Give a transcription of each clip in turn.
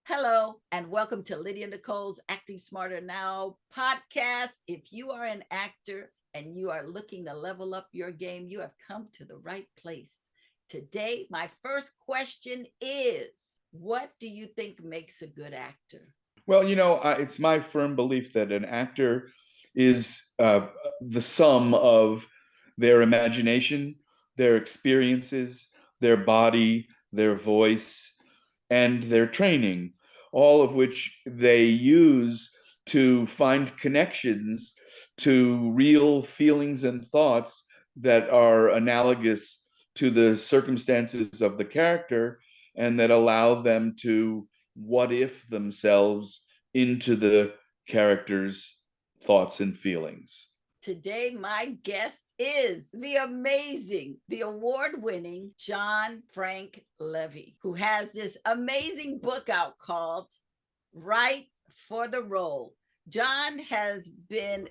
Hello, and welcome to Lydia Nicole's Acting Smarter Now podcast. If you are an actor and you are looking to level up your game, you have come to the right place. Today, my first question is, what do you think makes a good actor? Well, it's my firm belief that an actor is the sum of their imagination, their experiences, their body, their voice, and their training, all of which they use to find connections to real feelings and thoughts that are analogous to the circumstances of the character and that allow them to what if themselves into the character's thoughts and feelings. Today, my guest is the amazing, the award winning John Frank Levey, who has this amazing book out called Right for the Role. John has been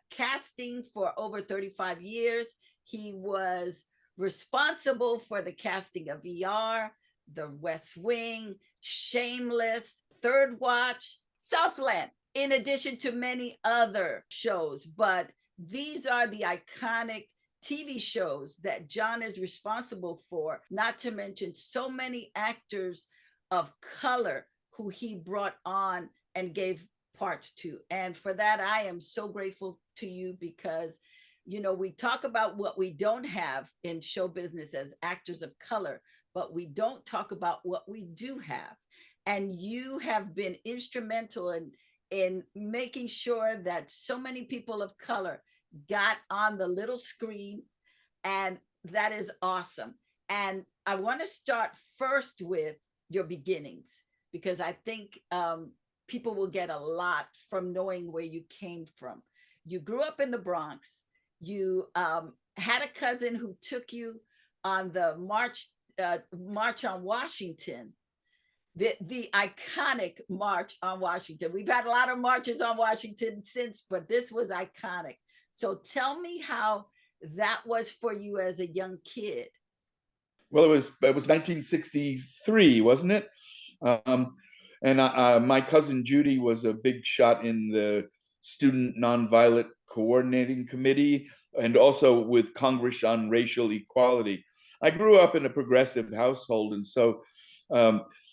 casting for over 35 years. He was responsible for the casting of ER, The West Wing, Shameless, Third Watch, Southland, in addition to many other shows. But these are the iconic TV shows that John is responsible for, not to mention so many actors of color who he brought on and gave parts to. And for that, I am so grateful to you because, we talk about what we don't have in show business as actors of color, but we don't talk about what we do have. And you have been instrumental in making sure that so many people of color got on the little screen. And that is awesome. And I want to start first with your beginnings because I think people will get a lot from knowing where you came from. You grew up in the Bronx. You had a cousin who took you on the March on Washington, the iconic March on Washington. We've had a lot of marches on Washington since, but this was iconic. So tell me how that was for you as a young kid. Well, it was 1963, wasn't it? Um, and my cousin Judy was a big shot in the Student Nonviolent Coordinating Committee and also with Congress on Racial Equality. I grew up in a progressive household, and so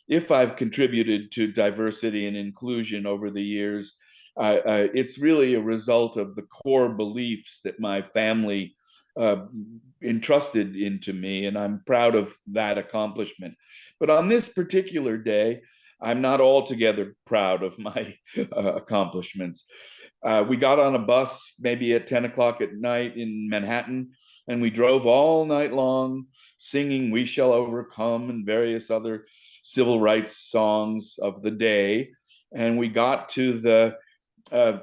if I've contributed to diversity and inclusion over the years, it's really a result of the core beliefs that my family uh, entrusted into me, and I'm proud of that accomplishment. But on this particular day, I'm not altogether proud of my accomplishments. We got on a bus maybe at 10 o'clock at night in Manhattan, and we drove all night long singing We Shall Overcome and various other civil rights songs of the day. And we got to uh,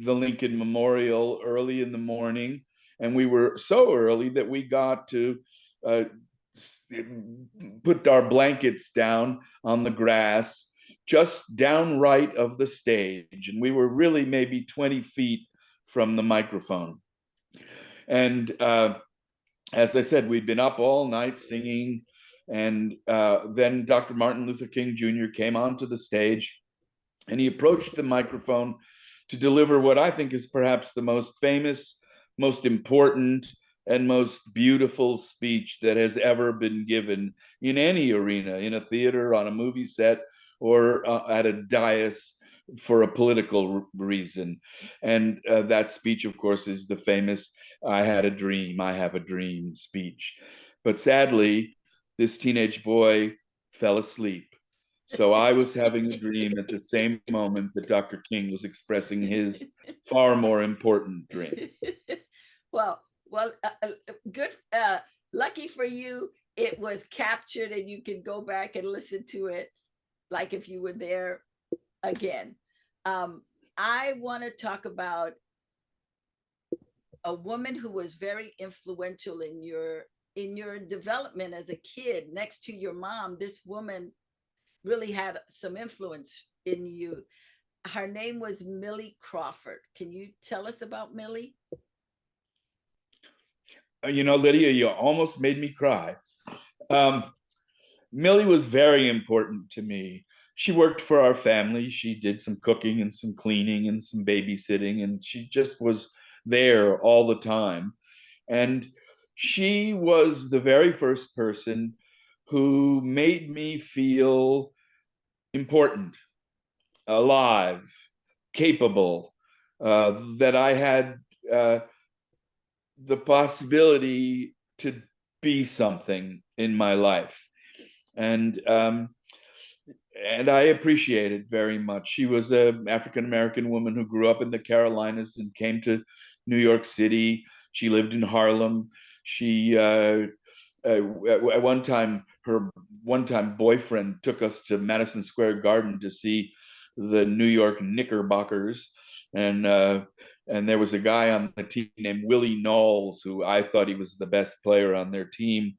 the Lincoln Memorial early in the morning, and we were so early that we got to uh, put our blankets down on the grass just down right of the stage, and we were really maybe 20 feet from the microphone. And as I said, we'd been up all night singing, and then Dr. Martin Luther King Jr. came onto the stage, and he approached the microphone to deliver what I think is perhaps the most famous, most important, and most beautiful speech that has ever been given in any arena, in a theater, on a movie set, or at a dais for a political reason. And that speech, of course, is the famous I had a dream, I have a dream speech. But sadly, this teenage boy fell asleep. So I was having a dream at the same moment that Dr. King was expressing his far more important dream. well, well, good. Lucky for you, it was captured, and you can go back and listen to it, like if you were there again. Um, I want to talk about a woman who was very influential in your development as a kid. Next to your mom, this woman really had some influence in you. Her name was Millie Crawford. Can you tell us about Millie? Lydia, you almost made me cry. Um, Millie was very important to me. she worked for our family. She did some cooking and some cleaning and some babysitting, and she just was there all the time. And she was the very first person who made me feel important, alive, capable, that I had uh, the possibility to be something in my life. And and I appreciate it very much. She was an African American woman who grew up in the Carolinas and came to New York City. She lived in Harlem. She at her one time boyfriend took us to Madison Square Garden to see the New York Knickerbockers, and there was a guy on the team named Willie Knowles who I thought he was the best player on their team.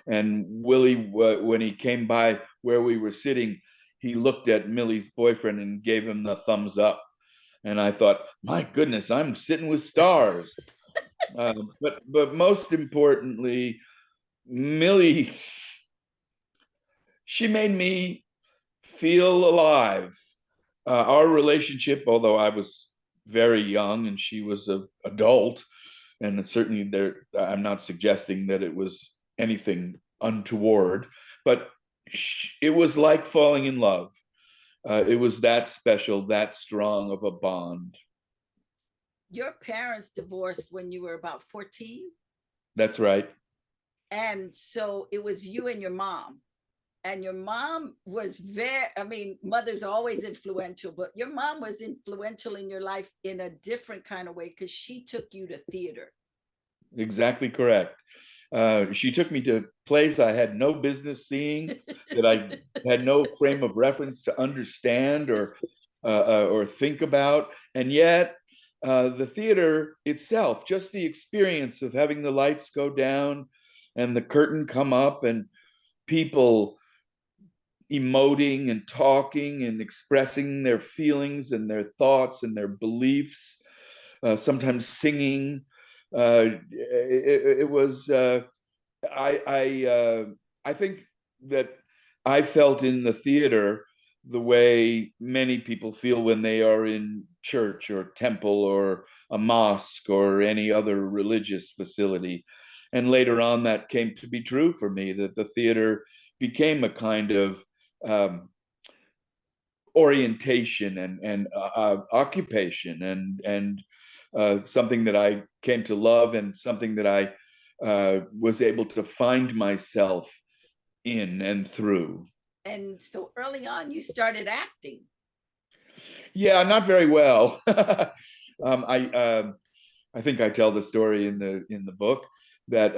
And Willie, when he came by where we were sitting, he looked at Millie's boyfriend and gave him the thumbs up. And I thought, my goodness, I'm sitting with stars. But most importantly, Millie, she made me feel alive. Our relationship, although I was very young and she was an adult, and certainly there, I'm not suggesting that it was anything untoward, but it was like falling in love. It was that special, that strong of a bond. Your parents divorced when you were about 14. That's right. And so it was you and your mom. And your mom was very, I mean, mother's always influential, but your mom was influential in your life in a different kind of way because she took you to theater. Exactly correct. She took me to plays I had no business seeing, that I had no frame of reference to understand or think about, and yet the theater itself, just the experience of having the lights go down and the curtain come up and people emoting and talking and expressing their feelings and their thoughts and their beliefs, sometimes singing. It was I think that I felt in the theater the way many people feel when they are in church or temple or a mosque or any other religious facility. And later on, that came to be true for me, that the theater became a kind of um, orientation and occupation and something that I came to love and something that I was able to find myself in and through. And so early on, you started acting. Yeah, not very well. um, I I think I tell the story in the book that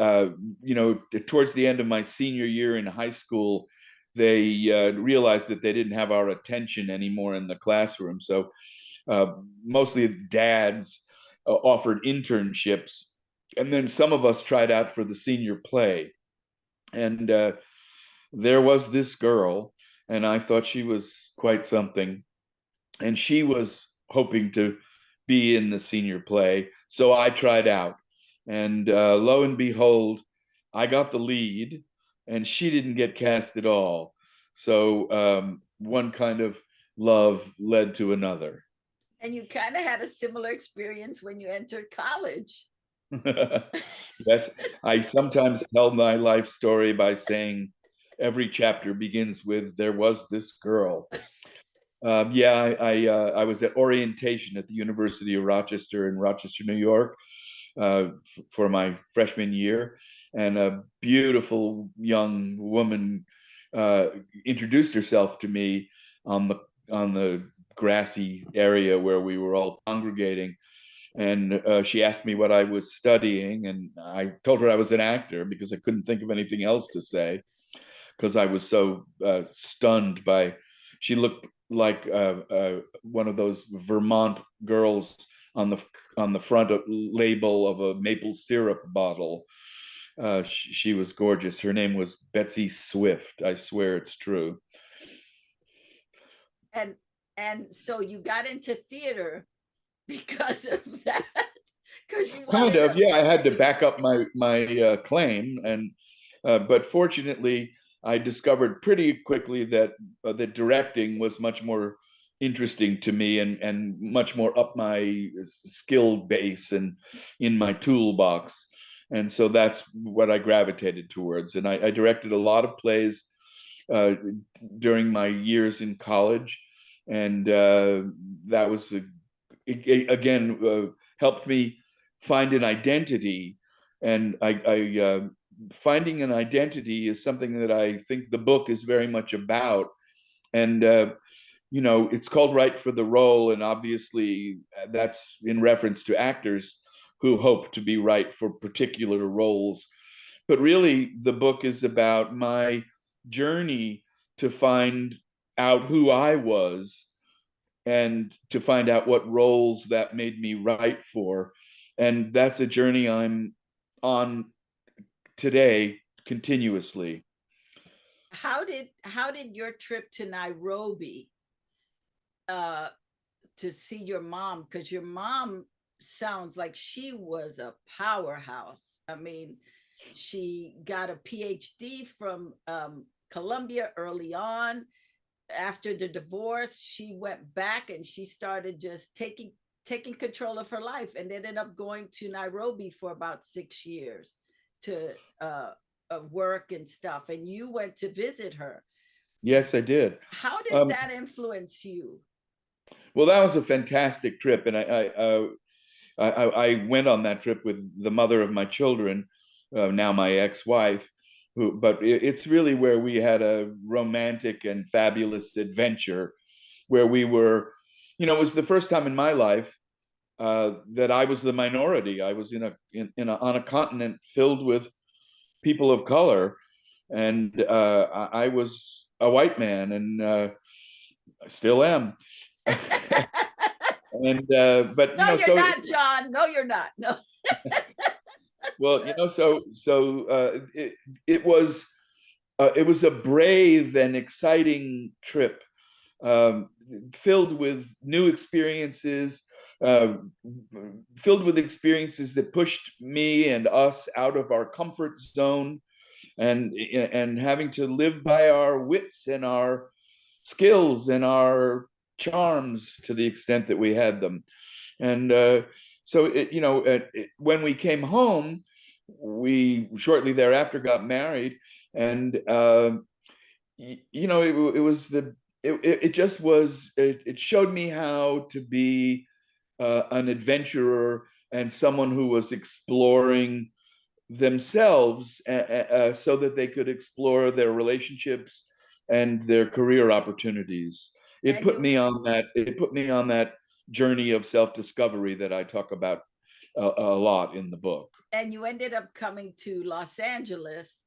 towards the end of my senior year in high school, they realized that they didn't have our attention anymore in the classroom. So mostly dads offered internships, and then some of us tried out for the senior play. And there was this girl, and I thought she was quite something. And she was hoping to be in the senior play. So I tried out. And lo and behold, I got the lead, and she didn't get cast at all. So one kind of love led to another. And you kind of had a similar experience when you entered college. Yes, I sometimes tell my life story by saying every chapter begins with "There was this girl." Yeah, I was at orientation at the University of Rochester in Rochester, New York, for my freshman year, and a beautiful young woman uh, introduced herself to me on the grassy area where we were all congregating, and she asked me what I was studying, and I told her I was an actor because I couldn't think of anything else to say because I was so stunned by. She looked like one of those Vermont girls on the front label of a maple syrup bottle. She was gorgeous. Her name was Betsy Swift. I swear it's true. And so you got into theater because of that, because you Kind wanted of, to. yeah. I had to back up my claim, and but fortunately, I discovered pretty quickly that that directing was much more interesting to me and much more up my skill base and in my toolbox. And so that's what I gravitated towards. And I directed a lot of plays uh, during my years in college, and that was again helped me find an identity. And finding an identity is something that I think the book is very much about. And you know, it's called Right for the Role, and obviously that's in reference to actors who hope to be right for particular roles. But really, the book is about my journey to find out who I was and to find out what roles that made me right for. And that's a journey I'm on today continuously. How did your trip to Nairobi uh to see your mom, because your mom sounds like she was a powerhouse. I mean, she got a PhD from Columbia early on. After the divorce, she went back and she started just taking control of her life, and ended up going to Nairobi for about 6 years to work and stuff. And you went to visit her. Yes, I did. How did Um, that influence you? well, that was a fantastic trip, and I went on that trip with the mother of my children, now my ex-wife, who, but it's really where we had a romantic and fabulous adventure where we were, you know, it was the first time in my life that I was the minority. I was on a continent filled with people of color, and I was a white man, and I still am. And but you No, know, you're so not, John. No, you're not. No. well, you know, it was a brave and exciting trip, um, filled with new experiences, uh, filled with experiences that pushed me and us out of our comfort zone, and having to live by our wits and our skills and our charms to the extent that we had them. And so, you know, when we came home, we shortly thereafter got married, and you know, it was it just was it showed me how to be an adventurer and someone who was exploring themselves so that they could explore their relationships and their career opportunities. And you It put me on that journey of self-discovery that I talk about a lot in the book. and you ended up coming to Los Angeles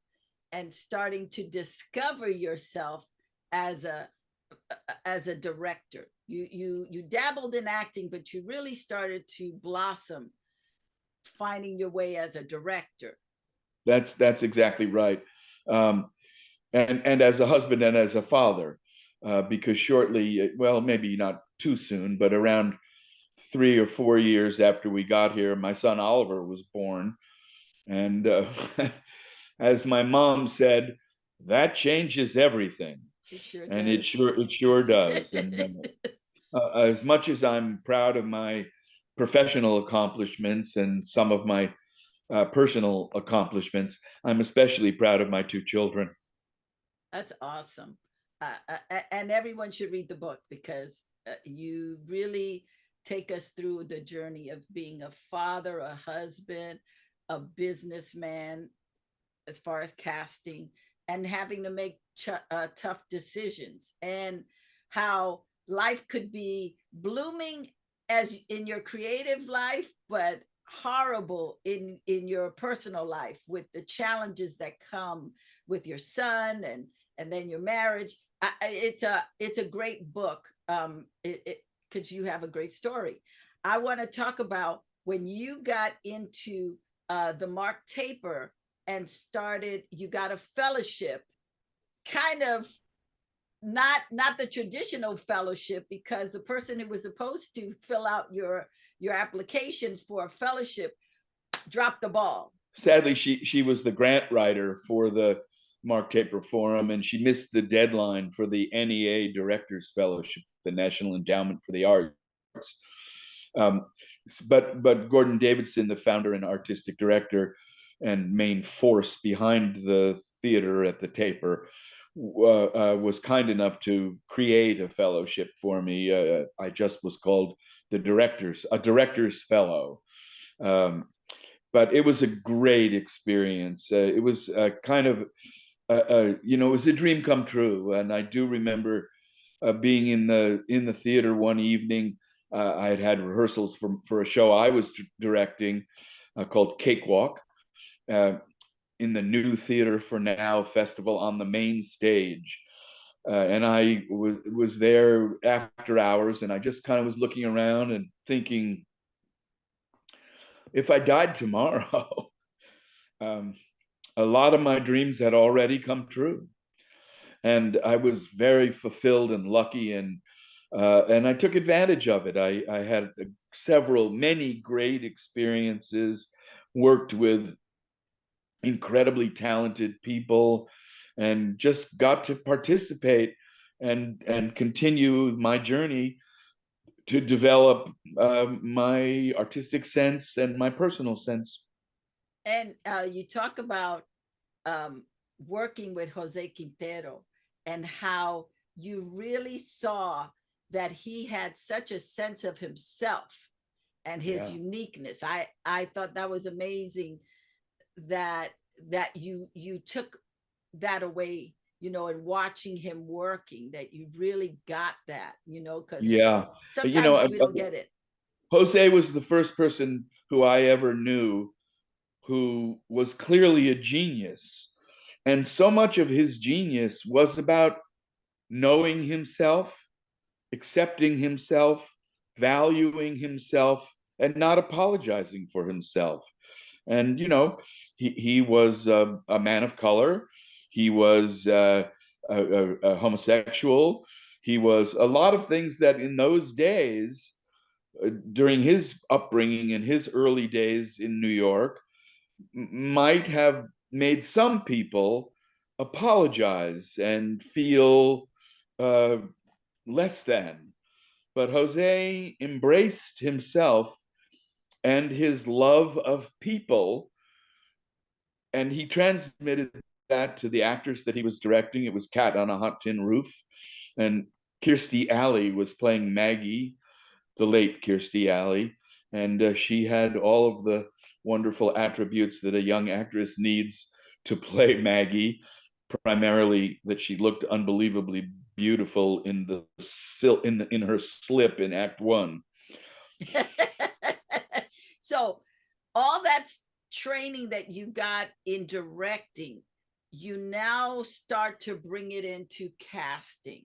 and starting to discover yourself as a director. You dabbled in acting, but you really started to blossom, finding your way as a director. That's exactly right. Um, and as a husband and as a father, because shortly, well, maybe not too soon, but around 3 or 4 years after we got here, my son Oliver was born. And as my mom said, that changes everything. It sure And does. it sure does. And as much as I'm proud of my professional accomplishments and some of my personal accomplishments, I'm especially proud of my two children. That's awesome. And everyone should read the book, because you really take us through the journey of being a father, a husband, a businessman, as far as casting, and having to make tough decisions, and how life could be blooming as in your creative life, but horrible in your personal life, with the challenges that come with your son, and then your marriage. It's a great book. It because you have a great story. I want to talk about when you got into the Mark Taper and started. You got a fellowship, kind of not the traditional fellowship, because the person who was supposed to fill out your application for a fellowship dropped the ball. Sadly, she was the grant writer for the Mark Taper Forum, and she missed the deadline for the NEA Directors Fellowship, the National Endowment for the Arts. Um, but Gordon Davidson, the founder and artistic director and main force behind the theater at the Taper, was kind enough to create a fellowship for me. I just was called a director's fellow. Um, but it was a great experience. It was kind of, it was a dream come true. And I do remember being in the theater one evening. I had rehearsals for a show I was directing called Cakewalk in the New Theater for Now festival on the main stage. And I was there after hours, and I just kind of was looking around and thinking, if I died tomorrow, um, a lot of my dreams had already come true, and I was very fulfilled and lucky, and I took advantage of it. I had many great experiences, worked with incredibly talented people, and just got to participate and continue my journey to develop my artistic sense and my personal sense. And you talk about um, working with Jose Quintero and how you really saw that he had such a sense of himself and his Yeah. uniqueness. I thought that was amazing that you took that away, and watching him working, that you really got that, because Yeah. sometimes we don't get it. Jose was the first person who I ever knew who was clearly a genius. And so much of his genius was about knowing himself, accepting himself, valuing himself, and not apologizing for himself. And, he was a man of color. He was a homosexual. He was a lot of things that in those days, during his upbringing in his early days in New York, might have made some people apologize and feel uh, less than. But Jose embraced himself and his love of people, and he transmitted that to the actors that he was directing. It was Cat on a Hot Tin Roof, and Kirstie Alley was playing Maggie, the late Kirstie Alley, and she had all of the wonderful attributes that a young actress needs to play Maggie. Primarily, that she looked unbelievably beautiful in her slip in Act One. So all that's training that you got in directing, you now start to bring it into casting.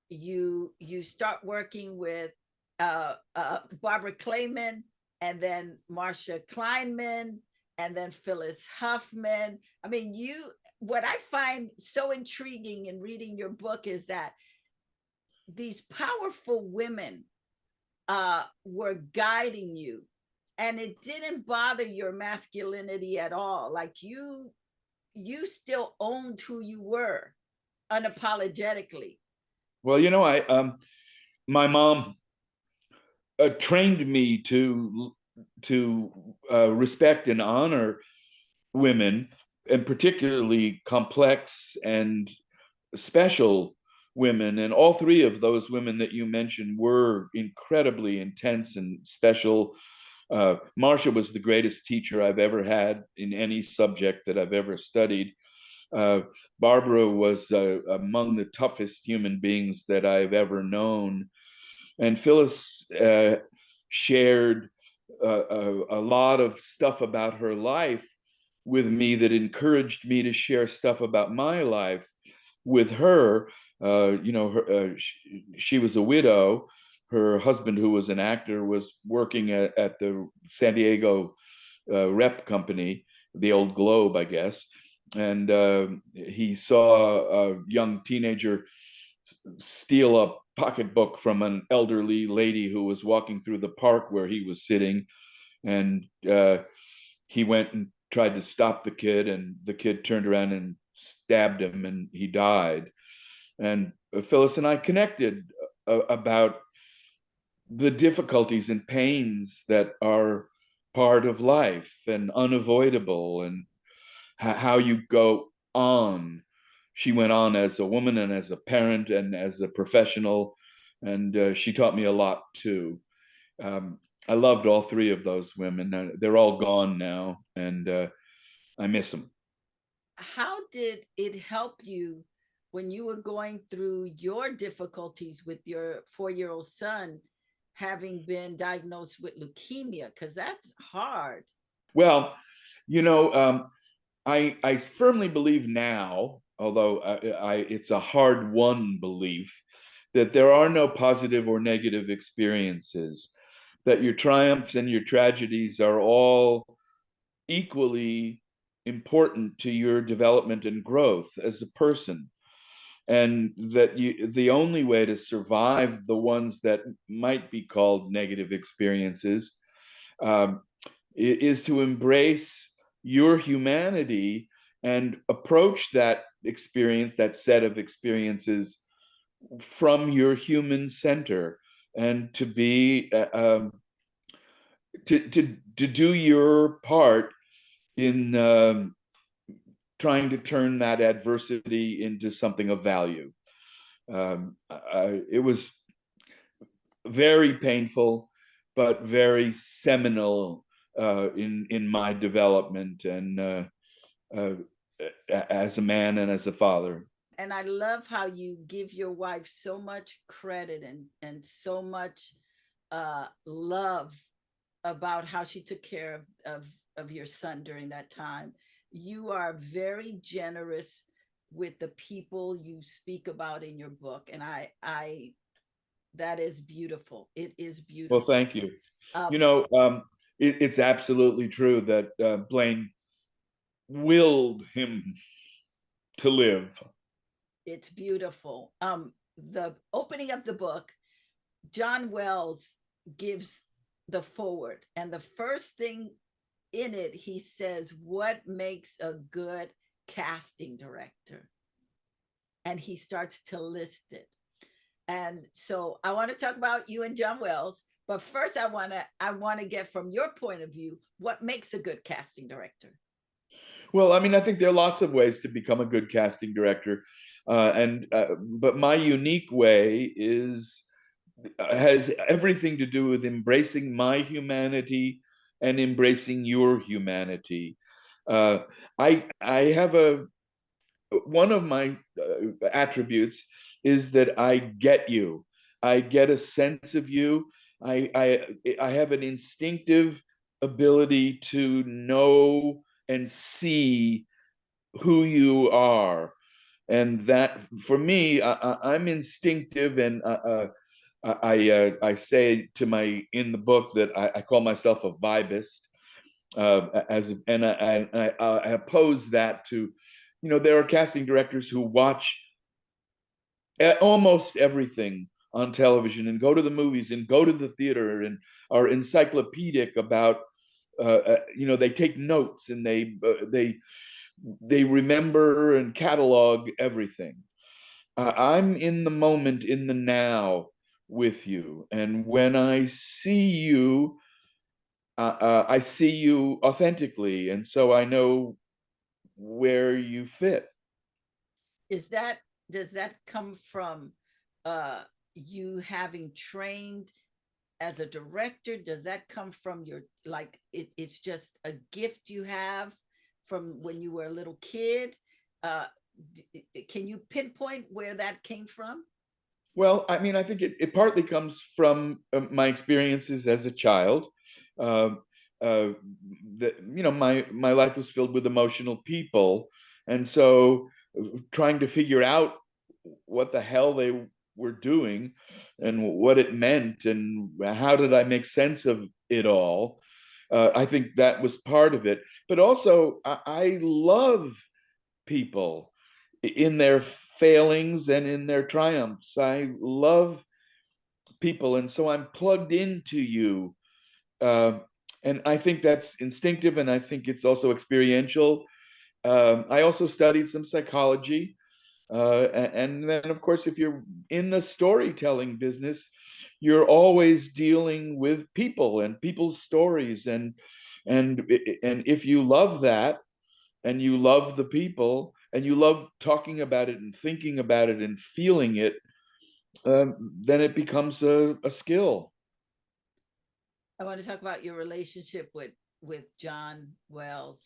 You start working with Barbara Clayman, and then Marcia Kleinman, and then Phyllis Huffman. I mean, what I find so intriguing in reading your book is that these powerful women were guiding you, and it didn't bother your masculinity at all. Like you still owned who you were unapologetically. Well, my mom trained me to respect and honor women, and particularly complex and special women. And all three of those women that you mentioned were incredibly intense and special. Marcia was the greatest teacher I've ever had in any subject that I've ever studied. Uh, Barbara was among the toughest human beings that I've ever known. And Phyllis shared a lot of stuff about her life with me that encouraged me to share stuff about my life with her. She was a widow. Her husband, who was an actor, was working at the San Diego rep company, the old Globe, I guess. And he saw a young teenager steal a pocketbook from an elderly lady who was walking through the park where he was sitting. And he went and tried to stop the kid, and the kid turned around and stabbed him and he died. And Phyllis and I connected about the difficulties and pains that are part of life and unavoidable, and how you go on. She went on as a woman and as a parent and as a professional, and she taught me a lot too. Um, I loved all three of those women. They're all gone now, and I miss them. How did it help you when you were going through your difficulties with your 4-year-old son having been diagnosed with leukemia? Because that's hard. Well, you know, I firmly believe now, although it's a hard won belief, that there are no positive or negative experiences, that your triumphs and your tragedies are all equally important to your development and growth as a person, and that the only way to survive the ones that might be called negative experiences um, is to embrace your humanity and approach that experience, that set of experiences, from your human center, and to be to do your part in trying to turn that adversity into something of value. It was very painful, but very seminal in my development and uh, as a man and as a father. And I love how you give your wife so much credit and so much love about how she took care of your son during that time. You are very generous with the people you speak about in your book, and I that is beautiful. It is Well, beautiful. thank you. Uh, You know, it's absolutely true that Blaine willed him to live. it's beautiful. The opening of the book, John Wells gives the forward, and the first thing in it, he says, "What makes a good casting director?" And he starts to list it. And so I want to talk about you and John Wells, but first I want to get from your point of view what makes a good casting director. Well, I mean, I think there are lots of ways to become a good casting director, and but my unique way is has everything to do with embracing my humanity and embracing your humanity. Uh, I have a one of my attributes is that I get you. I get a sense of you. I have an instinctive ability to know and see who you are, and that for me, I'm instinctive, and I say to my in the book that I call myself a vibist, as and I oppose that to, you know, there are casting directors who watch almost everything on television and go to the movies and go to the theater and are encyclopedic about you know, they take notes and they remember and catalog everything. I'm in the moment, in the now with you, and when I see you authentically, and so I know where you fit. Is that Does that come from uh you having trained as a director? Does that come from your, like, it's just a gift you have from when you were a little kid? uh can you pinpoint where that came from? Well, I mean, I think it partly comes from my experiences as a child. Uh, uh, you know, my life was filled with emotional people, and so trying to figure out what the hell they were doing and what it meant and how did I make sense of it all. I think that was part of it, but also I love people in their failings and in their triumphs. I love people, and so I'm plugged into you. Uh, and I think that's instinctive, and I think it's also experiential. I also studied some psychology. And then, of course, if you're in the storytelling business, you're always dealing with people and people's stories. And, and if you love that, and you love the people, and you love talking about it and thinking about it and feeling it, then it becomes a skill. I want to talk about your relationship with John Wells,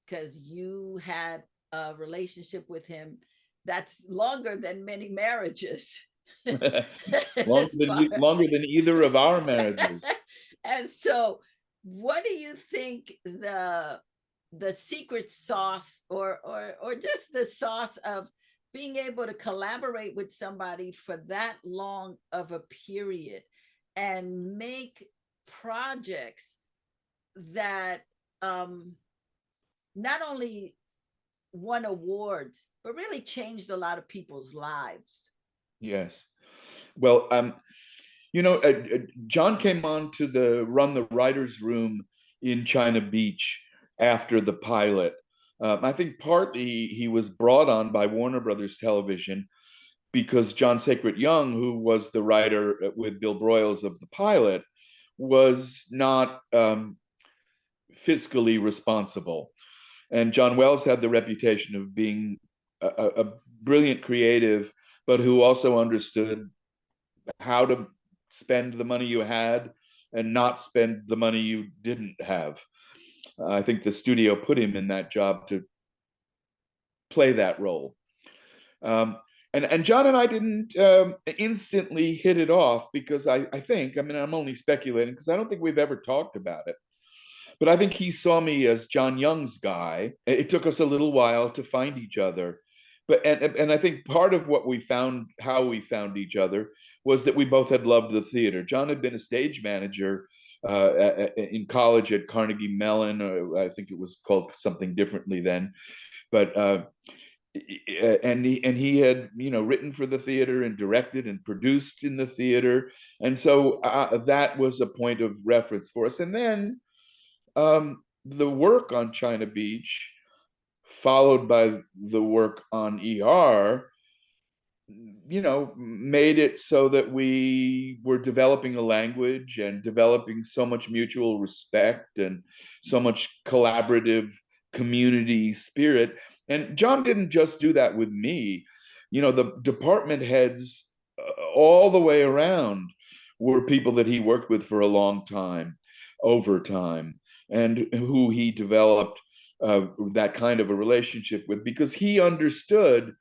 because you had a relationship with him that's longer than many marriages. longer As than far longer than either of our marriages. and so what do you think the secret sauce, or just the sauce of being able to collaborate with somebody for that long of a period and make projects that not only won awards but really changed a lot of people's lives? Yes. Well, John came on to run the writers' room in China Beach after the pilot. I think partly he was brought on by Warner Brothers Television because John Sacred Young, who was the writer with Bill Broyles of the pilot, was not fiscally responsible. And John Wells had the reputation of being a brilliant creative, but who also understood how to spend the money you had and not spend the money you didn't have. I think the studio put him in that job to play that role. And John and I didn't instantly hit it off because I think, I mean, I'm only speculating because I don't think we've ever talked about it. But I think he saw me as John Young's guy. It took us a little while to find each other. And I think part of what we found, how we found each other, was that we both had loved the theater. John had been a stage manager in college at Carnegie Mellon. I think it was called something differently then. But and he had written for the theater and directed and produced in the theater, and so that was a point of reference for us. And then the work on China Beach, followed by the work on ER, made it so that we were developing a language and developing so much mutual respect and so much collaborative community spirit. And John didn't just do that with me. The department heads all the way around were people that he worked with for a long time, over time, and who he developed that kind of a relationship with because he understood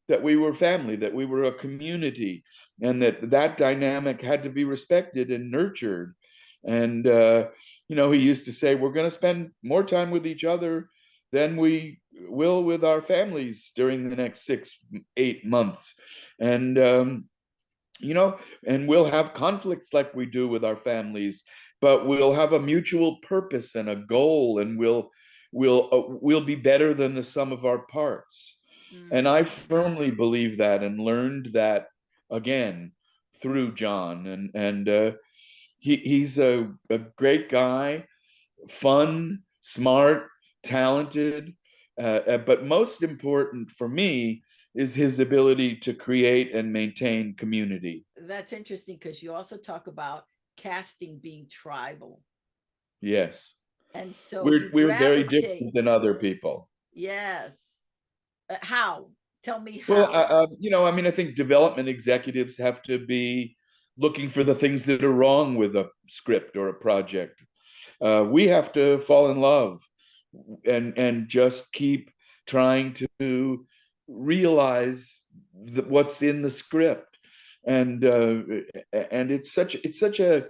that we were family, that we were a community, and that dynamic had to be respected and nurtured. And he used to say, "We're going to spend more time with each other than we will with our families during the next 6, 8 months," and and we'll have conflicts like we do with our families, but we'll have a mutual purpose and a goal, and we'll be better than the sum of our parts. And I Mm. firmly believe that and learned that again through John. And he's a great guy, fun, smart, talented. But most important for me is his ability to create and maintain community. That's interesting because you also talk about casting being tribal. Yes. And so We're you we're very gravitate. different than other people. Yes. How? Tell me Well, how. I mean, I think development executives have to be looking for the things that are wrong with a script or a project. We have to fall in love and just keep trying to realize what's in the script. And it's such a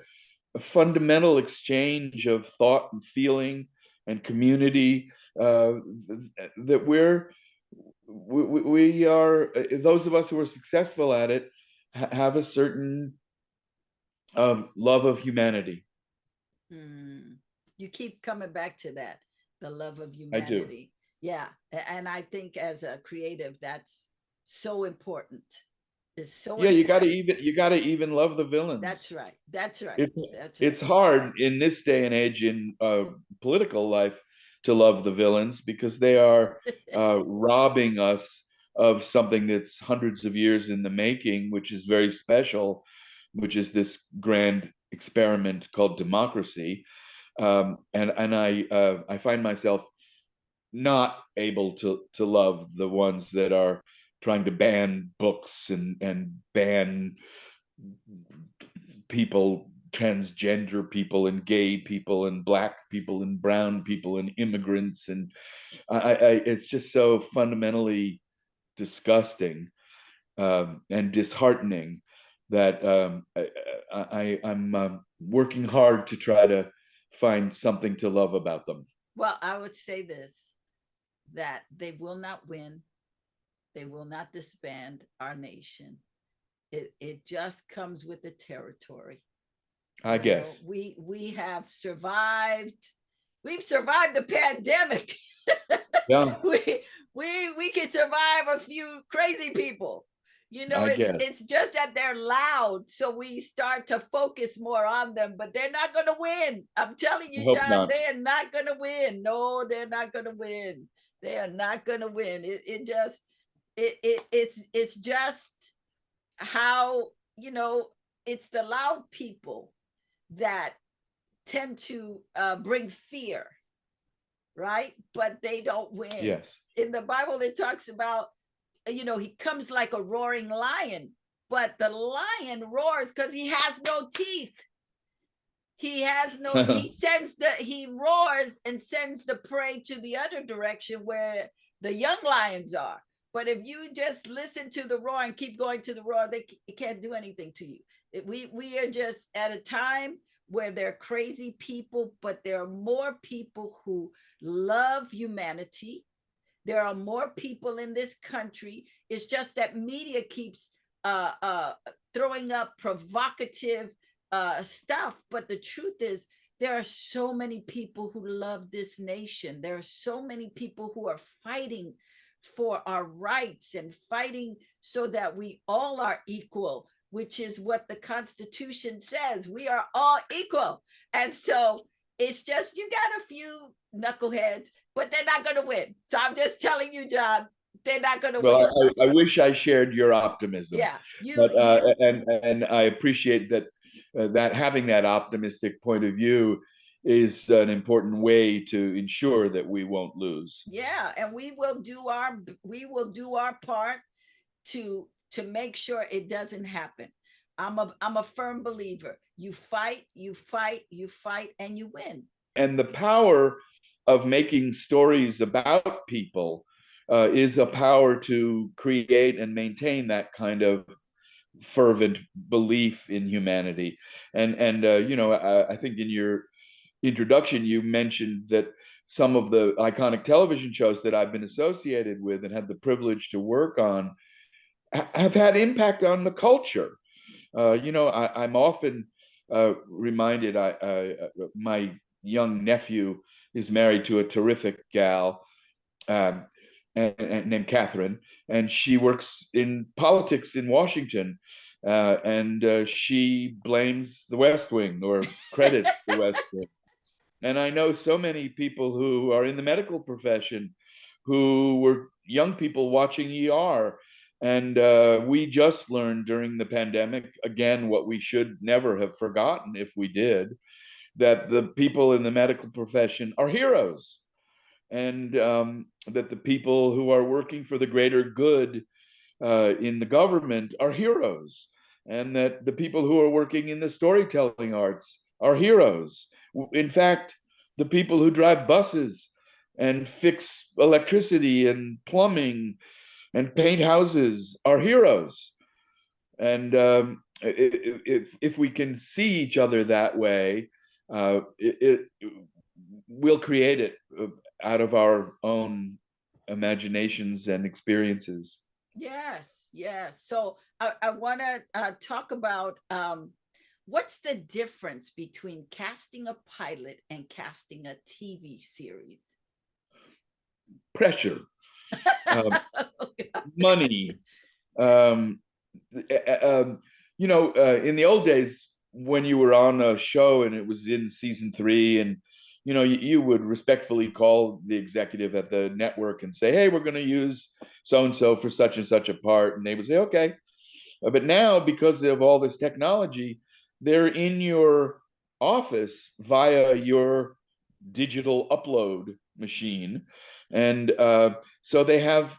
fundamental exchange of thought and feeling and community that we are, those of us who are successful at it have a certain love of humanity. Mm. You keep coming back to that, the love of I do. humanity. Yeah. And I think as a creative, that's so important. It's so Yeah, important. you gotta even love the That's villains. right. That's right. It, That's it's right. hard in this day and age in political life to love the villains, because they are robbing us of something that's hundreds of years in the making, which is very special, which is this grand experiment called democracy. And I find myself not able to love the ones that are trying to ban books and ban people, transgender people and gay people and black people and brown people and immigrants. And it's just so fundamentally disgusting and disheartening that I'm working hard to try to find something to love about them. Well, I would say this, that they will not win. They will not disband our nation. It just comes with the territory. I guess. We have survived. We've survived the pandemic. Yeah. we can survive a few crazy people. It's just that they're loud, so we start to focus more on them, but they're not going to win. I'm telling you, John, they are not going to win. No, they're not going to win. They are not going to win. It's just how, it's the loud people that tend to bring fear, right? But they don't win. Yes. In the Bible, it talks about, he comes like a roaring lion, but the lion roars because he has no teeth. He roars and sends the prey to the other direction where the young lions are. But if you just listen to the roar and keep going to the roar, it can't do anything to you. We are just at a time where there are crazy people, but there are more people who love humanity. There are more people in this country. It's just that media keeps throwing up provocative stuff. But the truth is, there are so many people who love this nation. There are so many people who are fighting for our rights and fighting so that we all are equal, which is what the Constitution says. We are all equal. And so it's just, you got a few knuckleheads, but they're not going to win. So I'm just telling you, John, they're not going to win. Well, I wish I shared your optimism. Yeah. And I appreciate that that having that optimistic point of view is an important way to ensure that we won't lose. Yeah, and we will do our part to make sure it doesn't happen. I'm a firm believer. You fight, and you win. And the power of making stories about people is a power to create and maintain that kind of fervent belief in humanity. And I think in your introduction, you mentioned that some of the iconic television shows that I've been associated with and had the privilege to work on have had impact on the culture. I'm often reminded, my young nephew is married to a terrific gal and named Catherine, and she works in politics in Washington. And she blames the West Wing or credits the West Wing. And I know so many people who are in the medical profession who were young people watching ER. And we just learned during the pandemic, again, what we should never have forgotten if we did, that the people in the medical profession are heroes. And that the people who are working for the greater good in the government are heroes. And that the people who are working in the storytelling arts are heroes. In fact, the people who drive buses and fix electricity and plumbing and paint houses are heroes. And if we can see each other that way, we'll create it out of our own imaginations and experiences. Yes. So I want to talk about what's the difference between casting a pilot and casting a TV series? Pressure, money. In the old days, when you were on a show and it was in season 3 and you would respectfully call the executive at the network and say, hey, we're going to use so and so for such and such a part, and they would say, okay. But now, because of all this technology, they're in your office via your digital upload machine, and so they have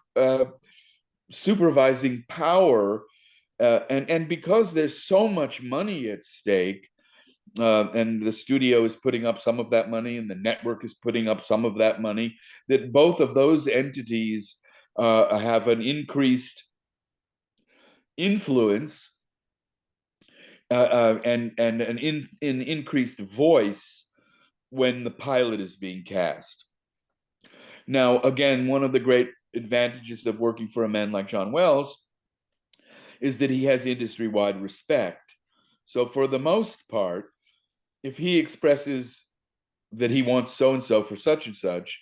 supervising power, and because there's so much money at stake, and the studio is putting up some of that money, and the network is putting up some of that money, that both of those entities have an increased influence, and an increased voice when the pilot is being cast. Now, again, one of the great advantages of working for a man like John Wells is that he has industry-wide respect. So for the most part, if he expresses that he wants so and so for such and such,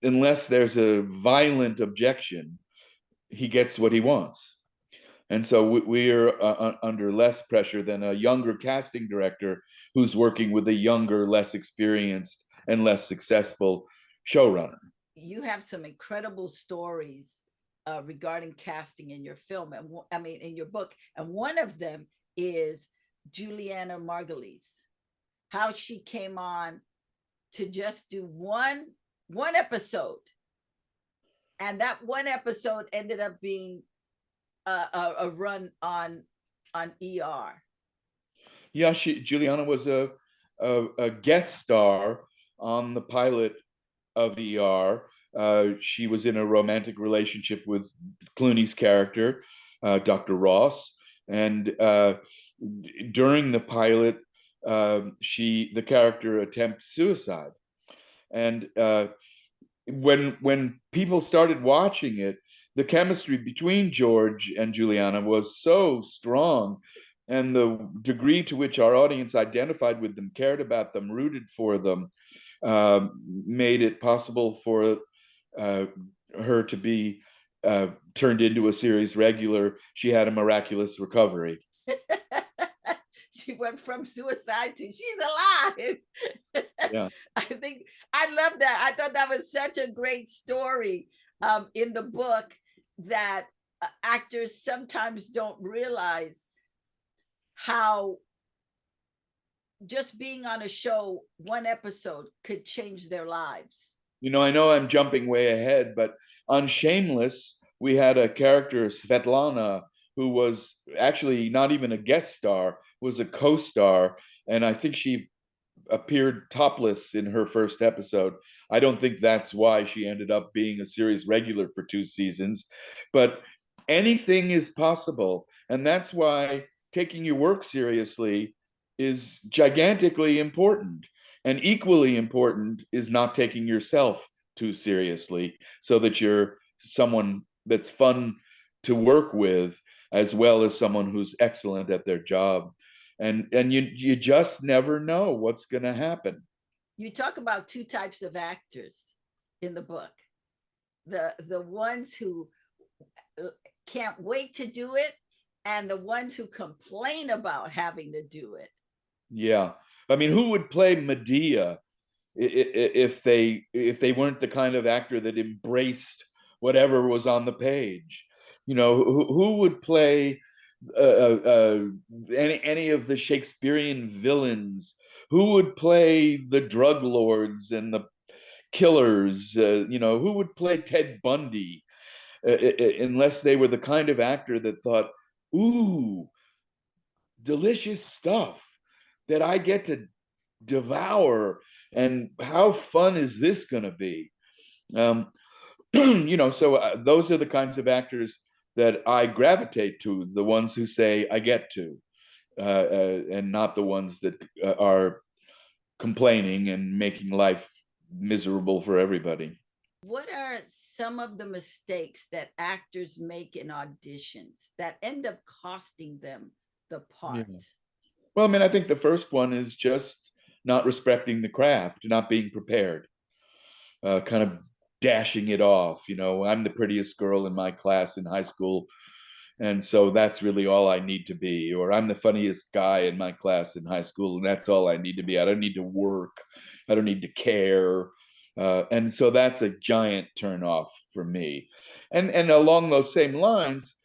unless there's a violent objection, he gets what he wants. And so we're under less pressure than a younger casting director who's working with a younger, less experienced, and less successful showrunner. You have some incredible stories regarding casting in your film, and I mean in your book, and one of them is Juliana Margulies, how she came on to just do one episode, and that one episode ended up being a run on ER. Yeah, Juliana was a guest star on the pilot of ER. She was in a romantic relationship with Clooney's character, Dr. Ross, and during the pilot, the character attempts suicide, and when people started watching it, the chemistry between George and Juliana was so strong, and the degree to which our audience identified with them, cared about them, rooted for them, made it possible for her to be turned into a series regular. She had a miraculous recovery. She went from suicide to she's alive. Yeah. I think I love that. I thought that was such a great story in the book, that actors sometimes don't realize how just being on a show, one episode, could change their lives. I know I'm jumping way ahead, but on Shameless, we had a character, Svetlana, who was actually not even a guest star, was a co-star, and I think she appeared topless in her first episode. I don't think that's why she ended up being a series regular for 2 seasons, but anything is possible, and that's why taking your work seriously is gigantically important. And equally important is not taking yourself too seriously, so that you're someone that's fun to work with, as well as someone who's excellent at their job. And you just never know what's going to happen. You talk about two types of actors in the book. The ones who can't wait to do it, and the ones who complain about having to do it. Yeah. I mean, who would play Medea if they weren't the kind of actor that embraced whatever was on the page? Who would play any of the Shakespearean villains? Who would play the drug lords and the killers? Who would play Ted Bundy? Unless they were the kind of actor that thought, ooh, delicious stuff that I get to devour, and how fun is this going to be? um, so those are the kinds of actors that I gravitate to, the ones who say I get to, and not the ones that are complaining and making life miserable for everybody. What are some of the mistakes that actors make in auditions that end up costing them the Yeah. part? Well, I mean, I think the first one is just not respecting the craft, not being prepared, kind of dashing it off. I'm the prettiest girl in my class in high school, and so that's really all I need to be. Or I'm the funniest guy in my class in high school, and that's all I need to be. I don't need to work. I don't need to care. And so that's a giant turnoff for me. And along those same lines,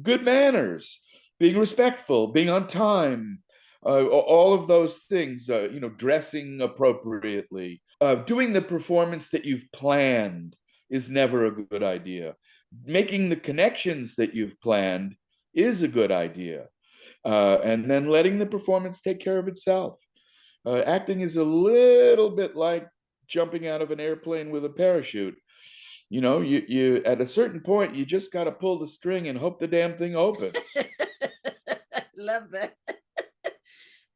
good manners, being respectful, being on time, all of those things, dressing appropriately, doing the performance that you've planned is never a good idea. Making the connections that you've planned is a good idea. And then letting the performance take care of itself. Acting is a little bit like jumping out of an airplane with a parachute. You at a certain point, you just got to pull the string and hope the damn thing opens. Love that.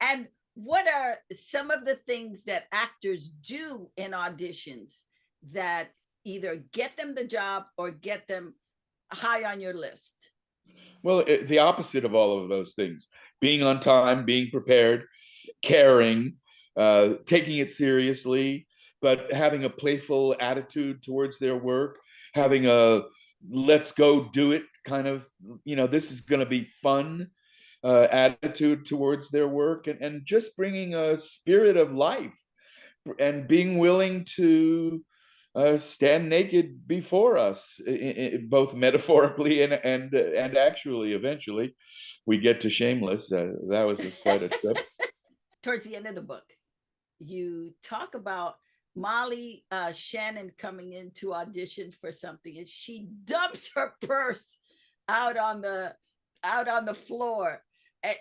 And what are some of the things that actors do in auditions that either get them the job or get them high on your list? Well, the opposite of all of those things: being on time, being prepared, caring, taking it seriously, but having a playful attitude towards their work, having a let's go do it kind of, this is going to be fun attitude towards their work, and just bringing a spirit of life and being willing to stand naked before us, both metaphorically and actually. Eventually, we get to Shameless. That was quite a trip. Towards the end of the book, you talk about Molly Shannon coming in to audition for something, and she dumps her purse out on the floor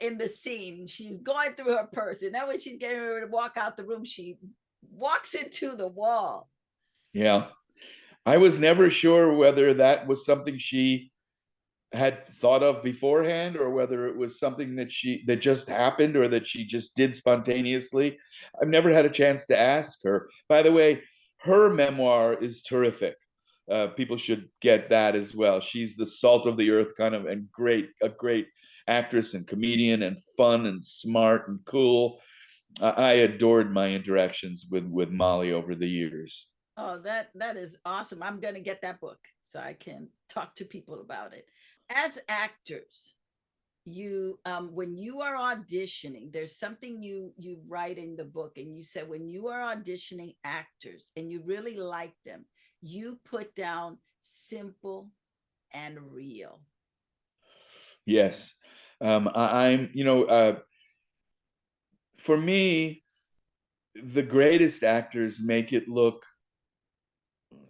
in the scene. She's going through her purse, and then when she's getting ready to walk out the room, she walks into the wall. Yeah, I was never sure whether that was something she had thought of beforehand, or whether it was something that just happened, or that she just did spontaneously. I've never had a chance to ask her. By the way, her memoir is terrific. People should get that as well. She's the salt of the earth kind of, and a great actress and comedian, and fun and smart and cool. I adored my interactions with Molly over the years. Oh, that is awesome. I'm going to get that book so I can talk to people about it. As actors, you when you are auditioning, there's something you write in the book, and you said when you are auditioning actors and you really like them, you put down simple and real. Yes. I'm, for me, the greatest actors make it look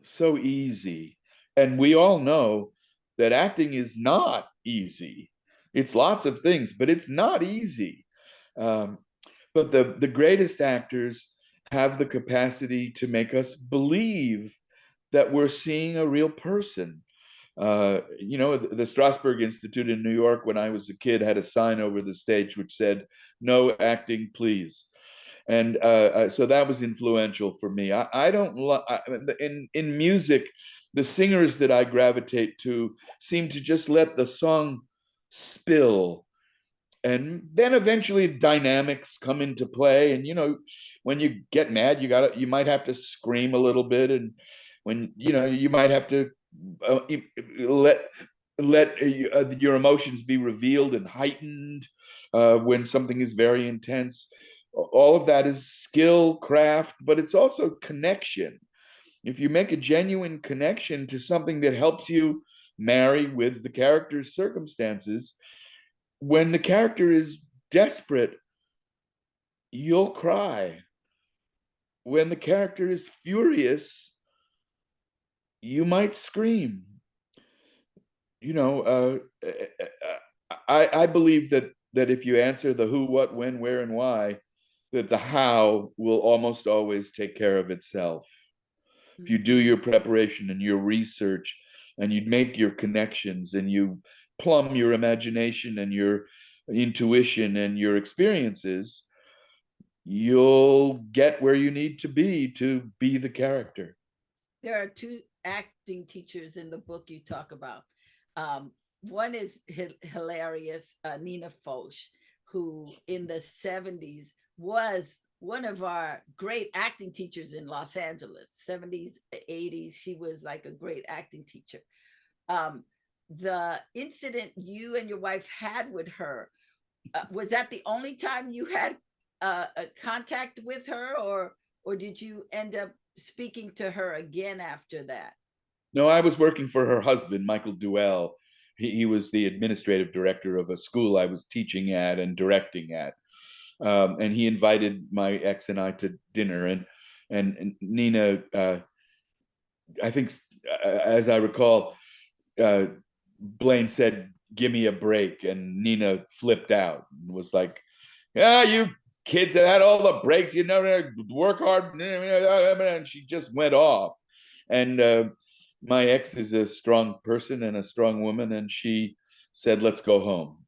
so easy. And we all know that acting is not easy. It's lots of things, but it's not easy. Um, but the greatest actors have the capacity to make us believe that we're seeing a real person. The Strasberg Institute in New York, when I was a kid, had a sign over the stage which said, "No acting, please." And so that was influential for me. I don't in music, the singers that I gravitate to seem to just let the song spill, and then eventually dynamics come into play. And when you get mad, you might have to scream a little bit, and when you might have to uh, let your emotions be revealed and heightened when something is very intense. All of that is skill, craft, but it's also connection. If you make a genuine connection to something that helps you marry with the character's circumstances, when the character is desperate, you'll cry. When the character is furious, you might scream. You know, I believe that if you answer the who, what, when, where, and why, that the how will almost always take care of itself. If you do your preparation and your research, and you make your connections, and you plumb your imagination and your intuition and your experiences, you'll get where you need to be the character. There are two acting teachers in the book you talk about. One is hilarious, Nina Foch, who in the 70s was one of our great acting teachers in Los Angeles, 70s, 80s. She was like a great acting teacher. The incident you and your wife had with her, was that the only time you had a contact with her, or or did you end up speaking to her again after that? No, I was working for her husband, Michael Duell. He was the administrative director of a school I was teaching at and directing at. And he invited my ex and I to dinner. And Nina, I think, as I recall, uh, Blaine said, "Give me a break," and Nina flipped out and was like, "Yeah, you kids have had all the breaks. You know, work hard." And she just went off. And my ex is a strong person and a strong woman, and she said, "Let's go home."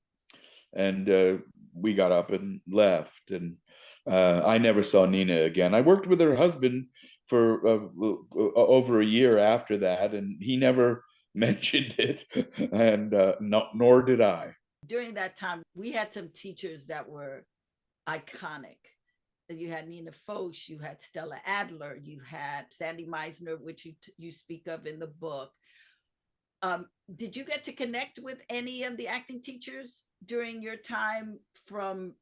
And we got up and left. And I never saw Nina again. I worked with her husband for over a year after that, and he never mentioned it, and nor did I. During that time, we had some teachers that were iconic. You had Nina Foch, you had Stella Adler, you had Sandy Meisner, which you speak of in the book. Did you get to connect with any of the acting teachers during your time from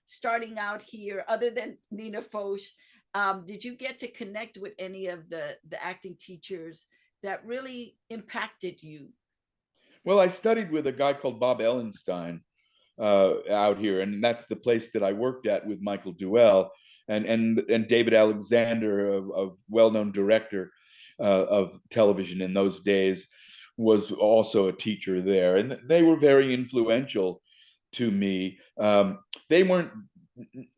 starting out here, other than Nina Foch? Did you get to connect with any of the acting teachers that really impacted you? Well, I studied with a guy called Bob Ellenstein out here, and that's the place that I worked at with Michael Duell and David Alexander, a well-known director of television in those days, was also a teacher there, and they were very influential to me. They weren't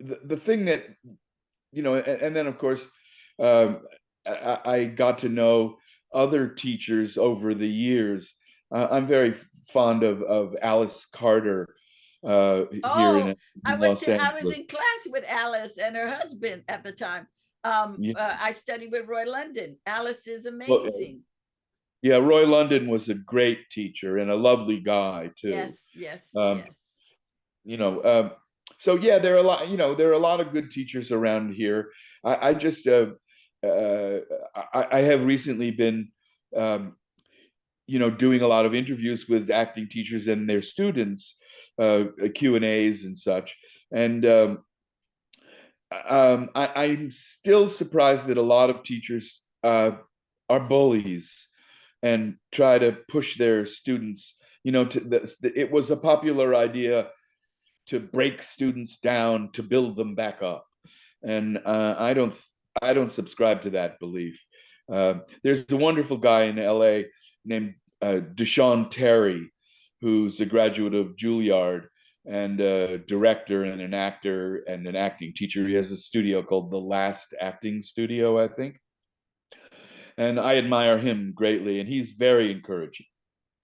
the thing that and then of course um, I got to know other teachers over the years. I'm very fond of Alice Carter here Oh, in Los I was Angeles. in class with Alice and her husband at the time. Yeah, I studied with Roy London. Alice is well, amazing. yeah, Roy London was a great teacher and a lovely guy Yes, too. yes, Um, yes. you know, so yeah, there are a lot. There are a lot of good teachers around here. I just uh, I have recently been um, doing a lot of interviews with acting teachers and their students, Q&As and such. And I'm still surprised that a lot of teachers are bullies and try to push their students. It was a popular idea to break students down to build them back up, and I don't subscribe to that belief. There's a wonderful guy in LA named Deshaun Terry, who's a graduate of Juilliard and a director and an actor and an acting teacher. He has a studio called the Last Acting Studio, I think. And I admire him greatly, and he's very encouraging.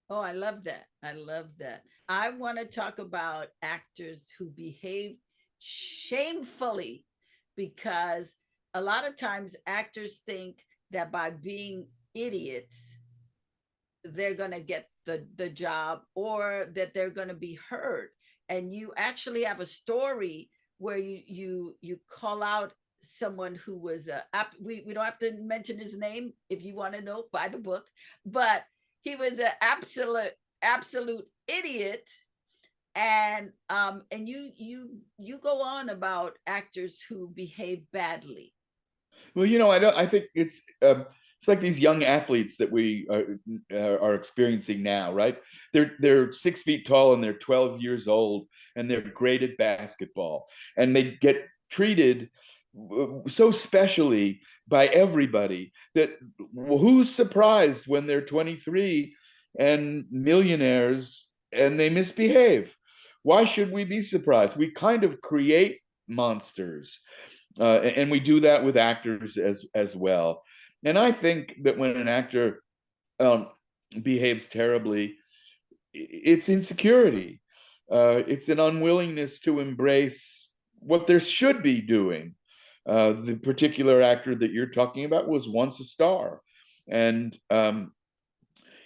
Oh, I love that. I love that. I want to talk about actors who behave shamefully, because a lot of times actors think that by being idiots, they're going to get the job, or that they're going to be heard. And you actually have a story where you call out someone who was we don't have to mention his name. If you want to know, buy the book. But he was an absolute idiot. And you go on about actors who behave badly. Well, I think it's like these young athletes that we are experiencing now, right? They're 6 feet tall and they're 12 years old and they're great at basketball, and they get treated so specially by everybody that, well, who's surprised when they're 23 and millionaires and they misbehave? Why should we be surprised? We kind of create monsters, and we do that with actors as well. And I think that when an actor um, behaves terribly, it's insecurity. It's an unwillingness to embrace what there should be doing. The particular actor that you're talking about was once a star, and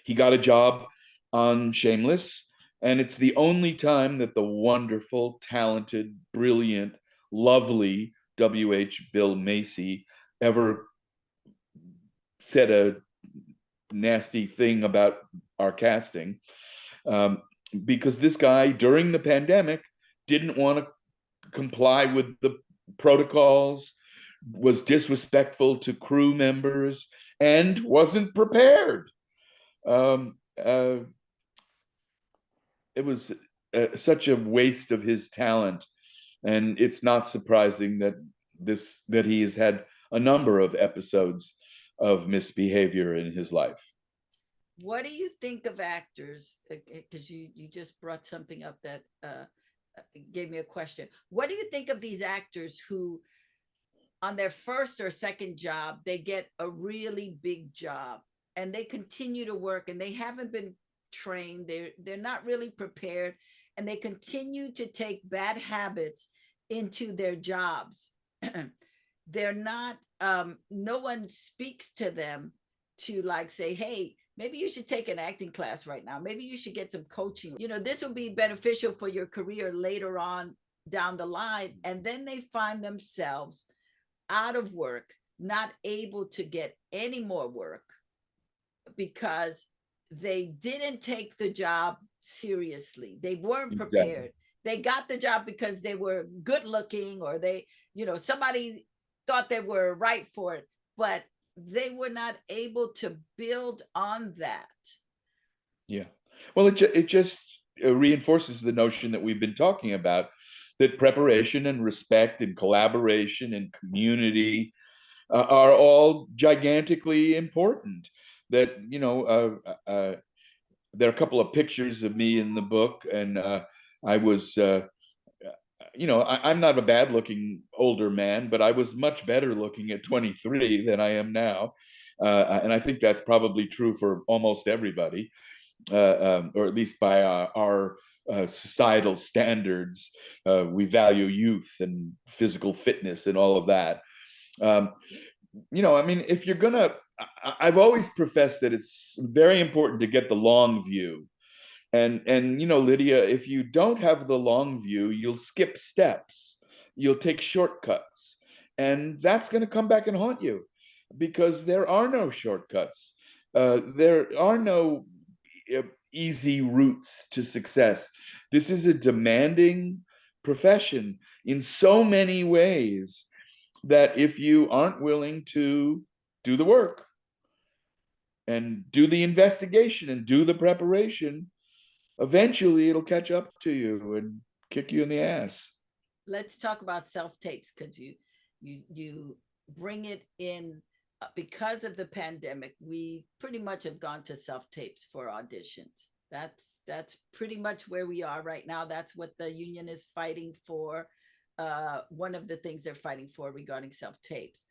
he got a job on Shameless, and it's the only time that the wonderful, talented, brilliant, lovely W.H. Bill Macy ever said a nasty thing about our casting. Um, because this guy, during the pandemic, didn't want to comply with the protocols, was disrespectful to crew members, and wasn't prepared. Um, uh, it was such a waste of his talent, and it's not surprising that he has had a number of episodes of misbehavior in his life. What do you think of actors? Because you just brought something up that gave me a question. What do you think of these actors who, on their first or second job, they get a really big job and they continue to work and they haven't been trained, they're not really prepared, and they continue to take bad habits into their jobs. They're not, no one speaks to them to like say, hey, maybe you should take an acting class right now, maybe you should get some coaching, this will be beneficial for your career later on down the line. And then they find themselves out of work, not able to get any more work because they didn't take the job seriously. They weren't Exactly. prepared. They got the job because they were good looking, or they, somebody thought they were right for it, but they were not able to build on that. Yeah. Well, it just reinforces the notion that we've been talking about, that preparation and respect and collaboration and community are all gigantically important. That, there are a couple of pictures of me in the book, and I was, I'm not a bad looking older man, but I was much better looking at 23 than I am now. And I think that's probably true for almost everybody, or at least by our societal standards. We value youth and physical fitness and all of that. Um, I mean, if you're gonna, I've always professed that it's very important to get the long view. And Lydia, if you don't have the long view, you'll skip steps, you'll take shortcuts, and that's going to come back and haunt you, because there are no shortcuts. There are no easy routes to success. This is a demanding profession in so many ways, that if you aren't willing to do the work and do the investigation and do the preparation, eventually it'll catch up to you and kick you in the ass. Let's talk about self tapes, because you bring it in. Because of the pandemic, we pretty much have gone to self tapes for auditions. That's pretty much where we are right now. That's what the union is fighting for. One of the things they're fighting for regarding self tapes.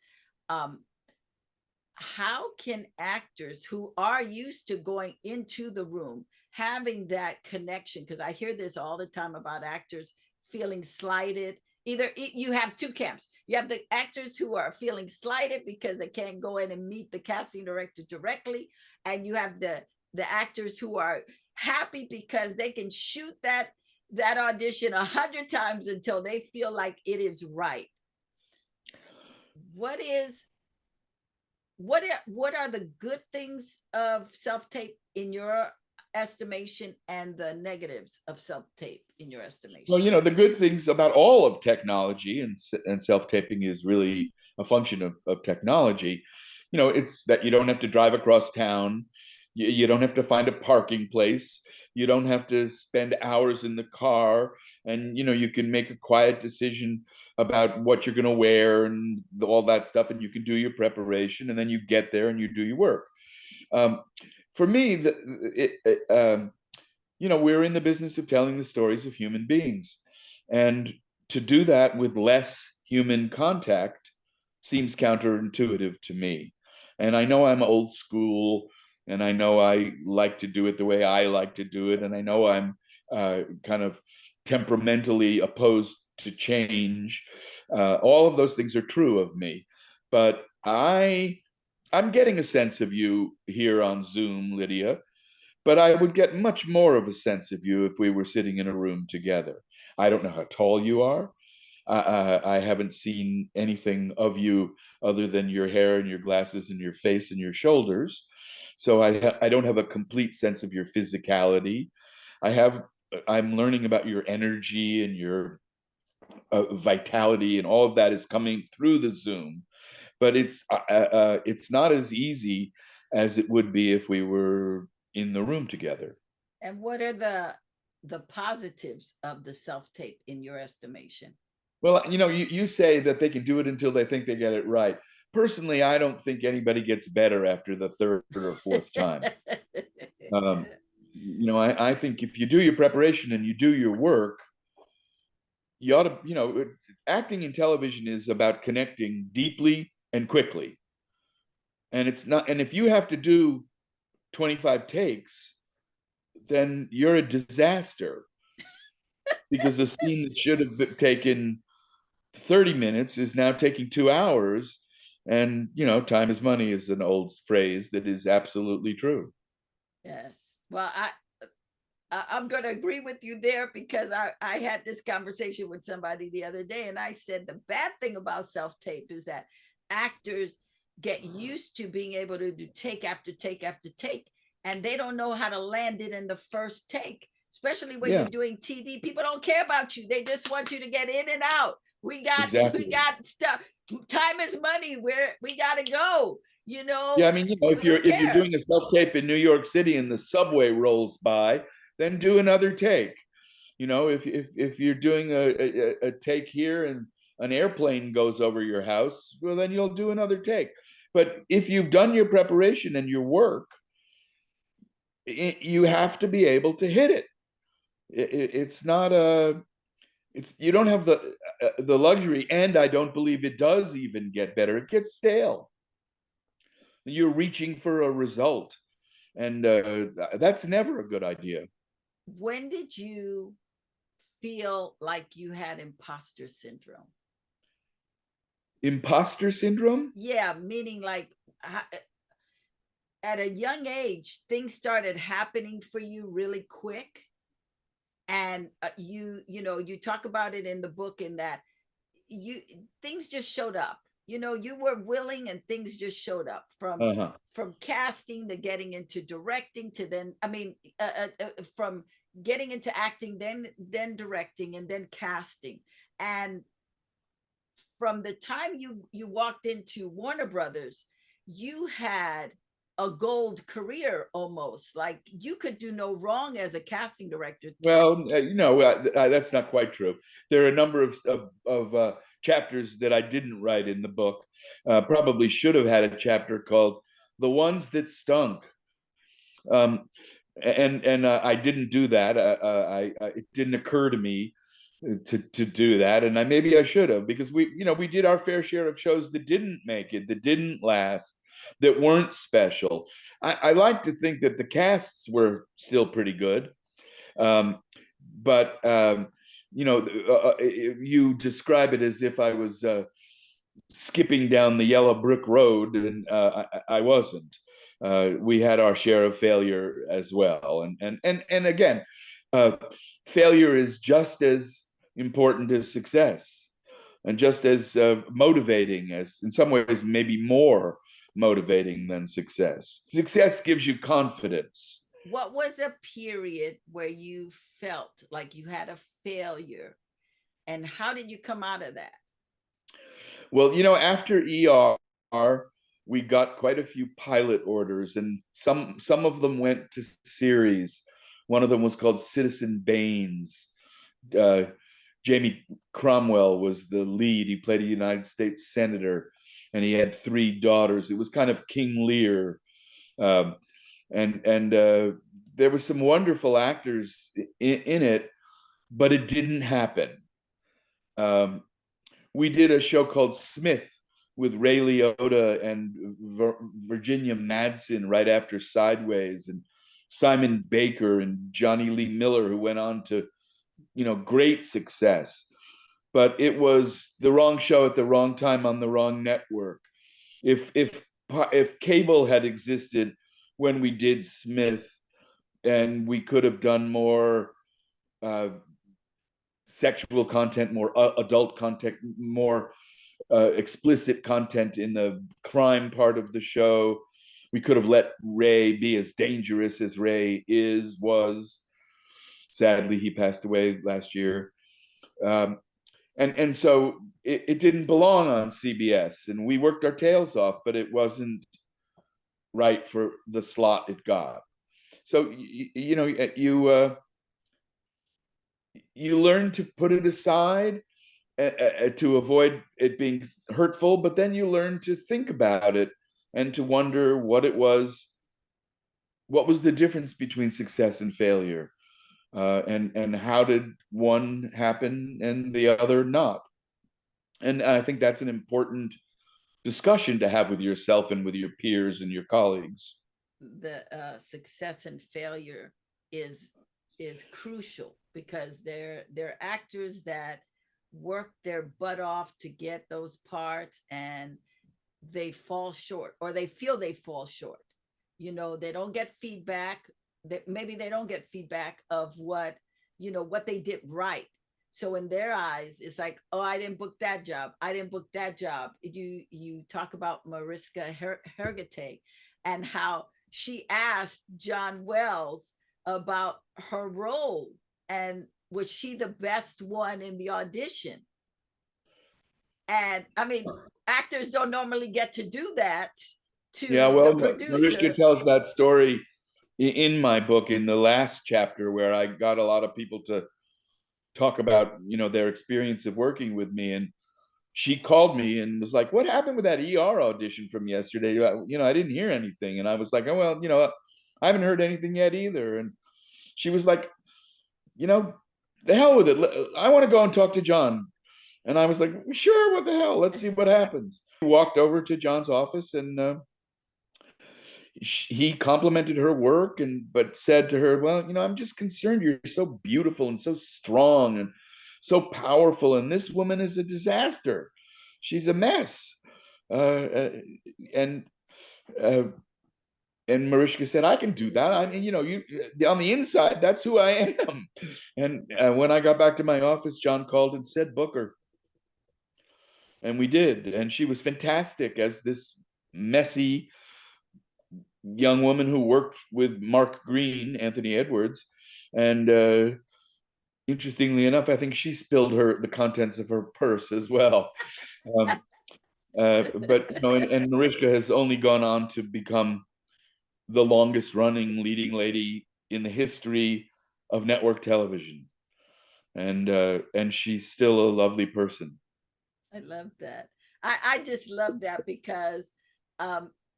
Um, how can actors who are used to going into the room, having that connection, because I hear this all the time about actors feeling slighted. Either you have two camps. You have the actors who are feeling slighted because they can't go in and meet the casting director directly, and you have the actors who are happy because they can shoot that audition 100 times until they feel like it is right. What is what are the good things of self tape in your estimation, and the negatives of self tape in your Well, estimation? the good things about all of technology and self-taping is really a function of technology. It's that you don't have to drive across town. You don't have to find a parking place. You don't have to spend hours in the car. And, you can make a quiet decision about what you're going to wear and all that stuff. And you can do your preparation, and then you get there and you do your work. Um, for me, we're in the business of telling the stories of human beings. And to do that with less human contact seems counterintuitive to me. And I know I'm old school, and I know I like to do it the way I like to do it. And I know I'm kind of temperamentally opposed to change. All of those things are true of me. But I'm getting a sense of you here on Zoom, Lydia, but I would get much more of a sense of you if we were sitting in a room together. I don't know how tall you are. I haven't seen anything of you other than your hair and your glasses and your face and your shoulders. So I don't have a complete sense of your physicality. I have I'm learning about your energy and your vitality and all of that is coming through the Zoom, but it's not as easy as it would be if we were in the room together. And what are the positives of the self-tape in your estimation? Well, you say that they can do it until they think they get it right. Personally, I don't think anybody gets better after the third or fourth time. Um, I think if you do your preparation and you do your work, you ought to, acting in television is about connecting deeply and quickly. And it's not, and if you have to do 25 takes, then you're a disaster because a scene that should have taken 30 minutes is now taking 2 hours. And, time is money is an old phrase that is absolutely true. Yes. Well, I'm going to agree with you there, because I had this conversation with somebody the other day, and I said the bad thing about self-tape is that actors get used to being able to do take after take after take, and they don't know how to land it in the first take, especially when Yeah, you're doing TV. People don't care about you. They just want you to get in and out. We exactly. got stuff. Time is money. We got to go. Yeah, I mean, We don't if you're care. doing a self-tape in New York City and the subway rolls by, then do another take. If you're doing a take here and an airplane goes over your house, well, then you'll do another take. But if you've done your preparation and your work, you have to be able to hit it. It's not a, it's you don't have the luxury, and I don't believe it does even get better. It gets stale. You're reaching for a result, and that's never a good idea. When did you feel like you had imposter syndrome? Imposter syndrome? Yeah, meaning like at a young age, things started happening for you really quick. And you talk about it in the book, in that you things just showed up. You were willing, and things just showed up, Uh-huh. from casting to getting into directing, to then, I mean, from getting into acting, then directing, and then casting. And from the time you walked into Warner Brothers, you had a gold career, almost like you could do no wrong as a casting director. Well, that's not quite true. There are a number of chapters that I didn't write in the book. Probably should have had a chapter called "The Ones That Stunk," um, and I didn't do that. It didn't occur to me to do that, and maybe I should have, because we did our fair share of shows that didn't make it, that didn't last, that weren't special. I like to think that the casts were still pretty good. Um, but you describe it as if I was skipping down the yellow brick road, and I wasn't. We had our share of failure as well, and again, uh, failure is just as important as success, and just as motivating, as in some ways maybe more motivating than success. Success gives you confidence. What was a period where you felt like you had a failure, and how did you come out of that? Well, after ER, we got quite a few pilot orders, and some of them went to series. One of them was called Citizen Baines. Uh, Jamie Cromwell was the lead. He played a United States senator, and he had three daughters. It was kind of King Lear, um, and there were some wonderful actors in it, but it didn't happen. Um, we did a show called Smith with Ray Liotta and Virginia Madsen right after Sideways, and Simon Baker and Johnny Lee Miller, who went on to, great success. But it was the wrong show at the wrong time on the wrong network. If cable had existed when we did Smith, and we could have done more sexual content, more adult content, more explicit content in the crime part of the show. We could have let Ray be as dangerous as Ray was. Sadly, he passed away last year. and so it didn't belong on CBS, and we worked our tails off, but it wasn't right for the slot it got. So you know, you learn to put it aside to avoid it being hurtful, but then you learn to think about it and to wonder what was the difference between success and failure, and how did one happen and the other not. And I think that's an important discussion to have with yourself and with your peers and your colleagues. The success and failure is is crucial because they're actors that work their butt off to get those parts, and they fall short, or they feel they fall short. You know, they don't get feedback, that maybe they don't get feedback of what, you know, what they did right. So in their eyes, it's like, oh, I didn't book that job, I didn't book that job. You talk about Mariska Hergite and how she asked John Wells about her role, and was she the best one in the audition. And I mean, actors don't normally get to do that Yeah, to the well, Mariska producer. tells that story in my book in the last chapter, where I got a lot of people to talk about, you know, their experience of working with me. And she called me and was like, "What happened with that ER audition from yesterday? You know, I didn't hear anything." And I was like, "Oh, well, you know, I haven't heard anything yet either." And she was like, "You know, the hell with it. I want to go and talk to John." And I was like, "Sure, what the hell? Let's see what happens." We walked over to John's office, and he complimented her work, and but said to her, "Well, you know, I'm just concerned. You're so beautiful and so strong and so powerful, and this woman is a disaster. She's a mess." Uh, and uh, and Mariska said, "I can do that. I mean, you know, you on the inside, that's who I am." And when I got back to my office, John called and said, "Book her," and we did. And she was fantastic as this messy young woman who worked with Mark Green, Anthony Edwards, and interestingly enough, I think she spilled the contents of her purse as well. Um, but you know, and Mariska has only gone on to become the longest running leading lady in the history of network television, and she's still a lovely person. I love that. I just love that because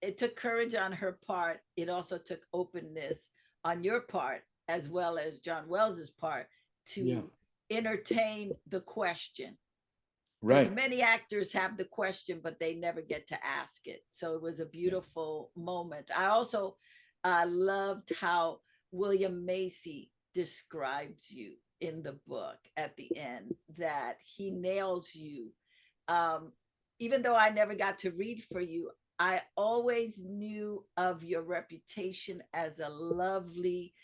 it took courage on her part. It also took openness on your part, as well as John Wells's part, Yeah, to entertain the question. Because right. many actors have the question, but they never get to ask it. So it was a Yeah. beautiful moment. I also loved how William Macy describes you in the book at the end, that he nails you. Um, Even though I never got to read for you, I always knew of your reputation as a lovely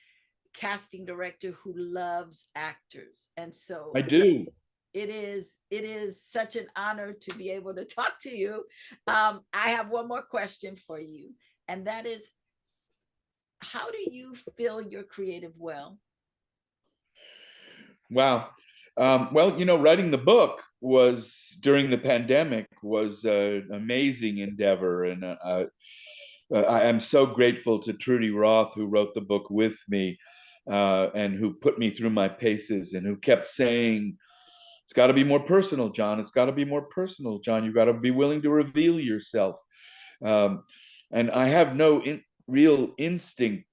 casting director who loves actors. And I so do. it is such an honor to be able to talk to you. I have one more question for you, and that is, how do you fill your creative well? Wow. Well, you know, writing the book was during the pandemic was an amazing endeavor, and I am so grateful to Trudy Roth, who wrote the book with me, and who put me through my paces, and who kept saying, "It's got to be more personal, John. It's got to be more personal, John. You've got to be willing to reveal yourself." Um, and I have no real instinct.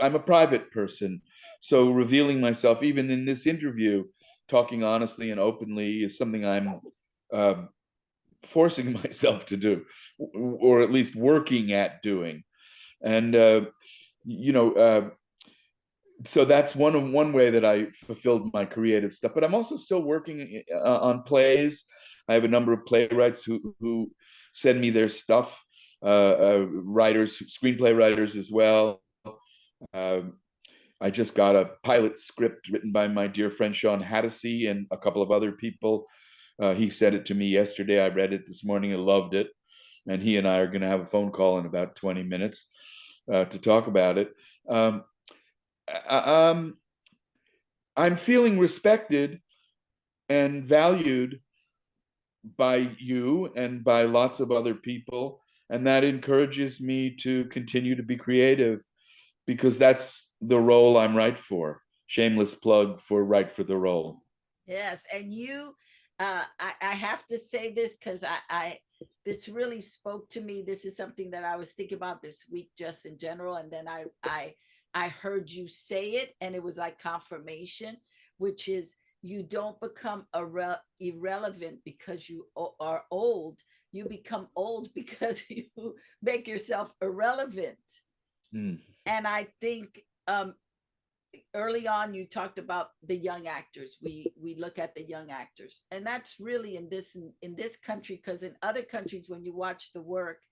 I'm a private person, so revealing myself, even in this interview, talking honestly and openly, is something I'm uh, forcing myself to do, or at least working at doing. And you know, so that's one way that I fulfilled my creative stuff. But I'm also still working on plays. I have a number of playwrights who send me their stuff, writers, screenplay writers as well. Uh, I just got a pilot script written by my dear friend Sean Hattasey and a couple of other people. He sent it to me yesterday. I read it this morning and loved it. And he and I are going to have a phone call in about 20 minutes to talk about it. Um, I, I'm feeling respected and valued by you and by lots of other people. And that encourages me to continue to be creative because that's the role I'm right for. Shameless plug for right for the role. Yes, and you, I have to say this because this really spoke to me. This is something that I was thinking about this week, just in general, and then I heard you say it, and it was like confirmation, which is you don't become irrelevant because you are old. You become old because you make yourself irrelevant. Mm. And I think early on you talked about the young actors. We look at the young actors, and that's really in this country, because in other countries when you watch the work,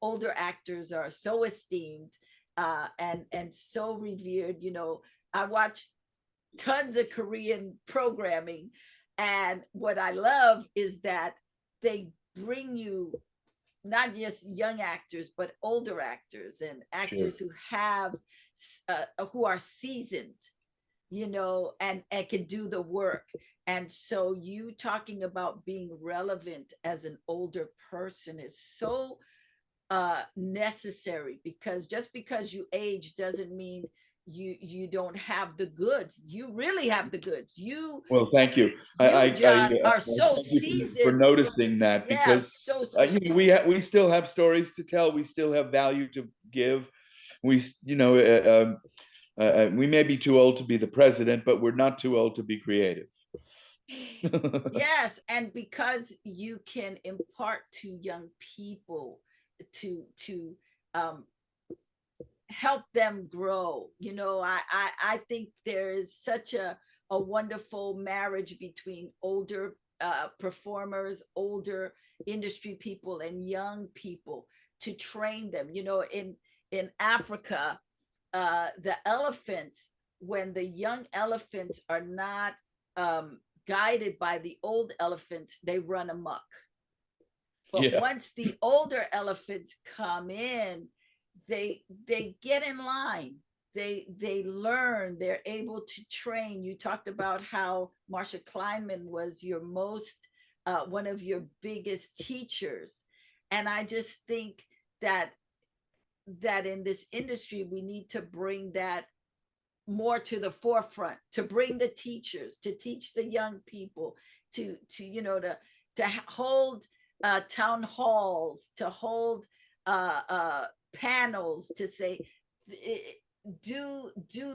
older actors are so esteemed, and so revered. I watch tons of Korean programming, and what I love is that they bring you not just young actors but older actors and Sure. actors who are seasoned, and can do the work. And so you talking about being relevant as an older person is so necessary, because just because you age doesn't mean you don't have the goods. You really have the goods. you Well, thank you. you John I are so thank you for seasoned. noticing that Yeah, because so seasoned. we still have stories to tell. We still have value to give. We we may be too old to be the president, but we're not too old to be creative. Yes, and because you can impart to young people to um help them grow. I think there is such a wonderful marriage between older performers, older industry people, and young people to train them. In Africa, the elephants, when the young elephants are not guided by the old elephants, they run amok. But Yeah, once the older elephants come in, they get in line. They learn. They're able to train. You talked about how Marsha Kleinman was your most one of your biggest teachers, and I just think that in this industry we need to bring that more to the forefront, to bring the teachers to teach the young people, to hold town halls, to hold panels, to say do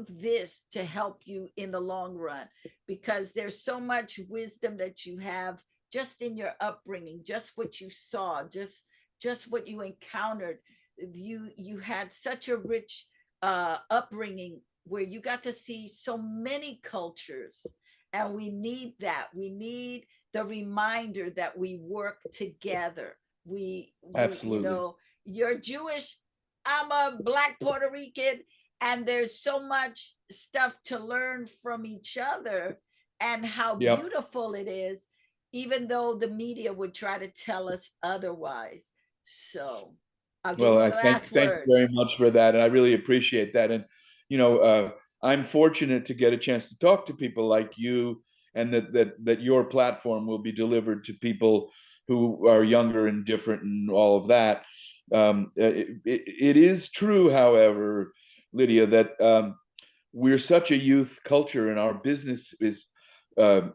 this to help you in the long run, because there's so much wisdom that you have just in your upbringing, just what you saw, just what you encountered. You had such a rich upbringing where you got to see so many cultures, and we need that. We need the reminder that we work together. We absolutely. you're Jewish, I'm a Black Puerto Rican, and there's so much stuff to learn from each other, and how Yep. beautiful it is, even though the media would try to tell us otherwise. So I'll give Well, you I the last thank you word. very much for that, and I really appreciate that. And you know, I'm fortunate to get a chance to talk to people like you, and that your platform will be delivered to people who are younger and different and all of that. It is true, however, Lydia, that we're such a youth culture, and our business is uh,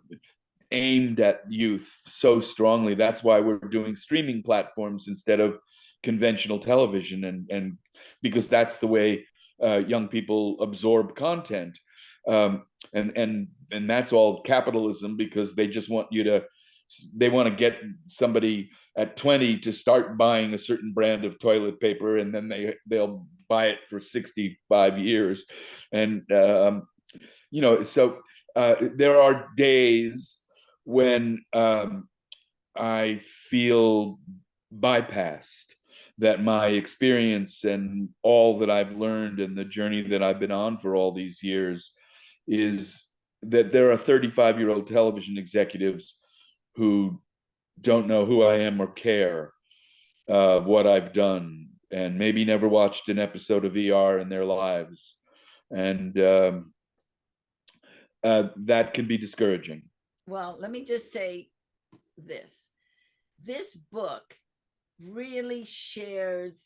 aimed at youth so strongly. That's why we're doing streaming platforms instead of conventional television, and because that's the way young people absorb content. Um, and that's all capitalism, because they just want you to they want to get somebody at 20 to start buying a certain brand of toilet paper, and then they'll buy it for 65 years. And so there are days when I feel bypassed, that my experience and all that I've learned and the journey that I've been on for all these years is that there are 35-year-old television executives who don't know who I am or care what I've done, and maybe never watched an episode of ER in their lives. And that can be discouraging. Well, let me just say this. This book really shares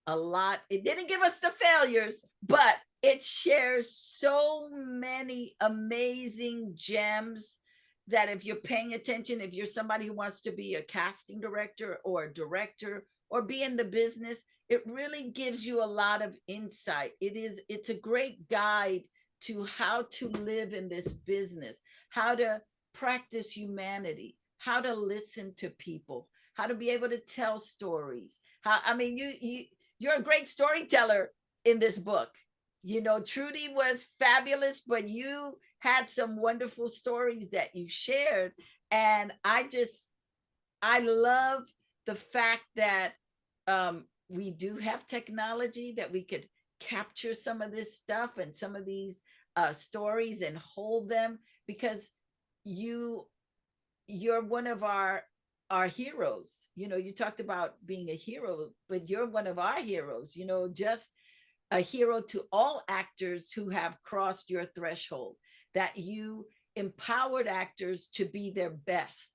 a lot. It didn't give us the failures, but it shares so many amazing gems that if you're paying attention, if you're somebody who wants to be a casting director or a director or be in the business, it really gives you a lot of insight. It's a great guide to how to live in this business, how to practice humanity, how to listen to people, how to be able to tell stories. How, I mean, you're a great storyteller in this book. You know, Trudy was fabulous, but you had some wonderful stories that you shared. And I love the fact that we do have technology that we could capture some of this stuff and some of these stories and hold them, because you you're one of our heroes. You know, you talked about being a hero, but you're one of our heroes, you know, just a hero to all actors who have crossed your threshold, that you empowered actors to be their best,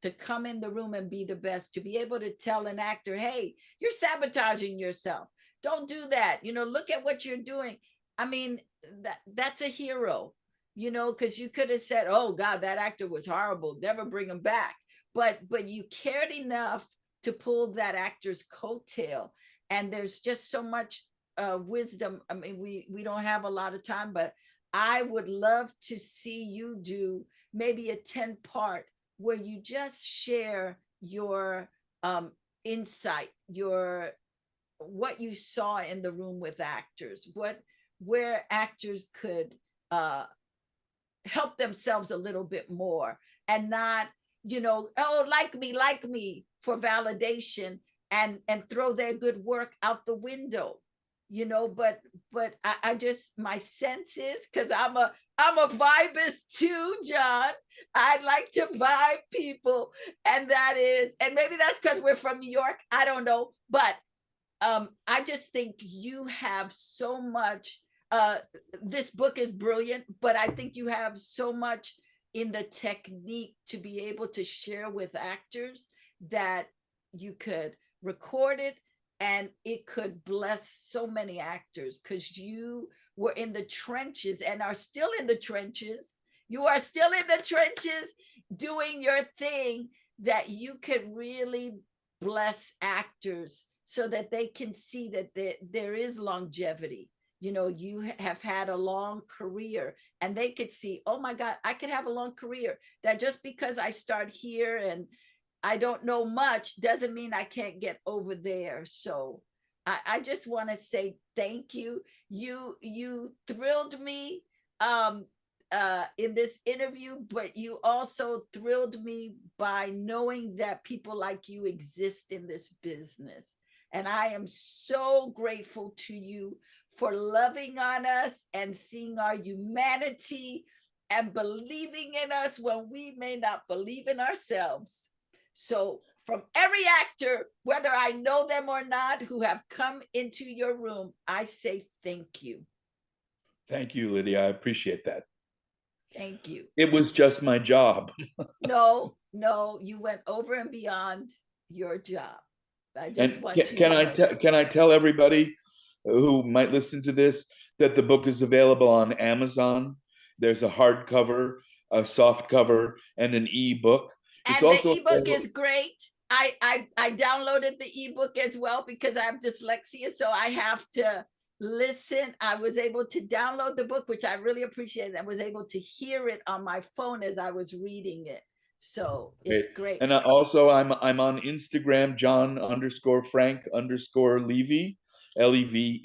to come in the room and be the best, to be able to tell an actor, hey, you're sabotaging yourself. Don't do that. You know, look at what you're doing. I mean, that's a hero, you know, because you could have said, oh God, that actor was horrible, never bring him back. But you cared enough to pull that actor's coattail. And there's just so much wisdom. I mean, we don't have a lot of time, but I would love to see you do maybe a 10-part where you just share your insight, your what you saw in the room with actors, what where actors could uh help themselves a little bit more, and not, you know, oh, like me for validation, and throw their good work out the window, you know. But I just, my sense is, because I'm a vibist too, John. I like to vibe people, and that is, and maybe that's because we're from New York, I don't know. But I just think you have so much. This book is brilliant, but I think you have so much in the technique to be able to share with actors, that you could record it and it could bless so many actors, because you were in the trenches and are still in the trenches. You are still in the trenches doing your thing, that you could really bless actors so that they can see that there is longevity. You know, you have had a long career, and they could see, oh my God, I could have a long career. That just because I start here and I don't know much doesn't mean I can't get over there. So I just want to say thank you. You thrilled me in this interview, but you also thrilled me by knowing that people like you exist in this business. And I am so grateful to you for loving on us and seeing our humanity and believing in us when we may not believe in ourselves. So, from every actor, whether I know them or not, who have come into your room, I say thank you. Thank you, Lydia. I appreciate that. Thank you. It was just my job. No, no, you went over and beyond your job. I just And want you to know that. can I tell everybody who might listen to this that the book is available on Amazon? There's a hardcover, a soft cover, and an ebook. It's And the also ebook is great. I downloaded the ebook as well because I have dyslexia, so I have to listen. I was able to download the book, which I really appreciated. I was able to hear it on my phone as I was reading it. So great. it's great. And also I'm on Instagram, John_Frank_Levey, Levey,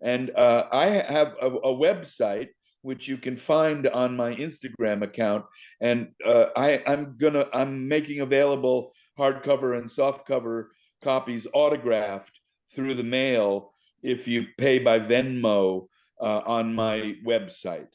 and I have a website which you can find on my Instagram account, and I'm making available hardcover and softcover copies autographed through the mail if you pay by Venmo on my website.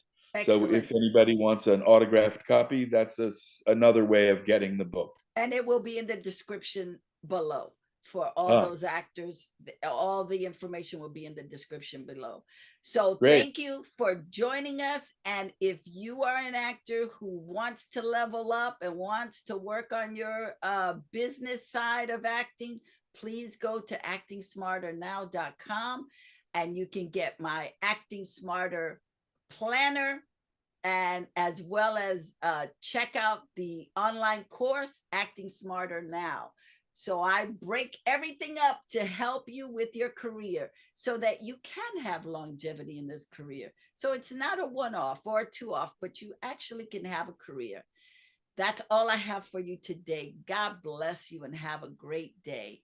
So if Excellent. anybody wants an autographed copy, that's another way of getting the book. And it will be in the description below. for all those actors. All the information will be in the description below. So Great. thank you for joining us. And if you are an actor who wants to level up and wants to work on your business side of acting, please go to actingsmarternow.com and you can get my Acting Smarter planner, and as well as check out the online course, Acting Smarter Now. So I break everything up to help you with your career so that you can have longevity in this career. So it's not a one-off or a two-off, but you actually can have a career. That's all I have for you today. God bless you and have a great day.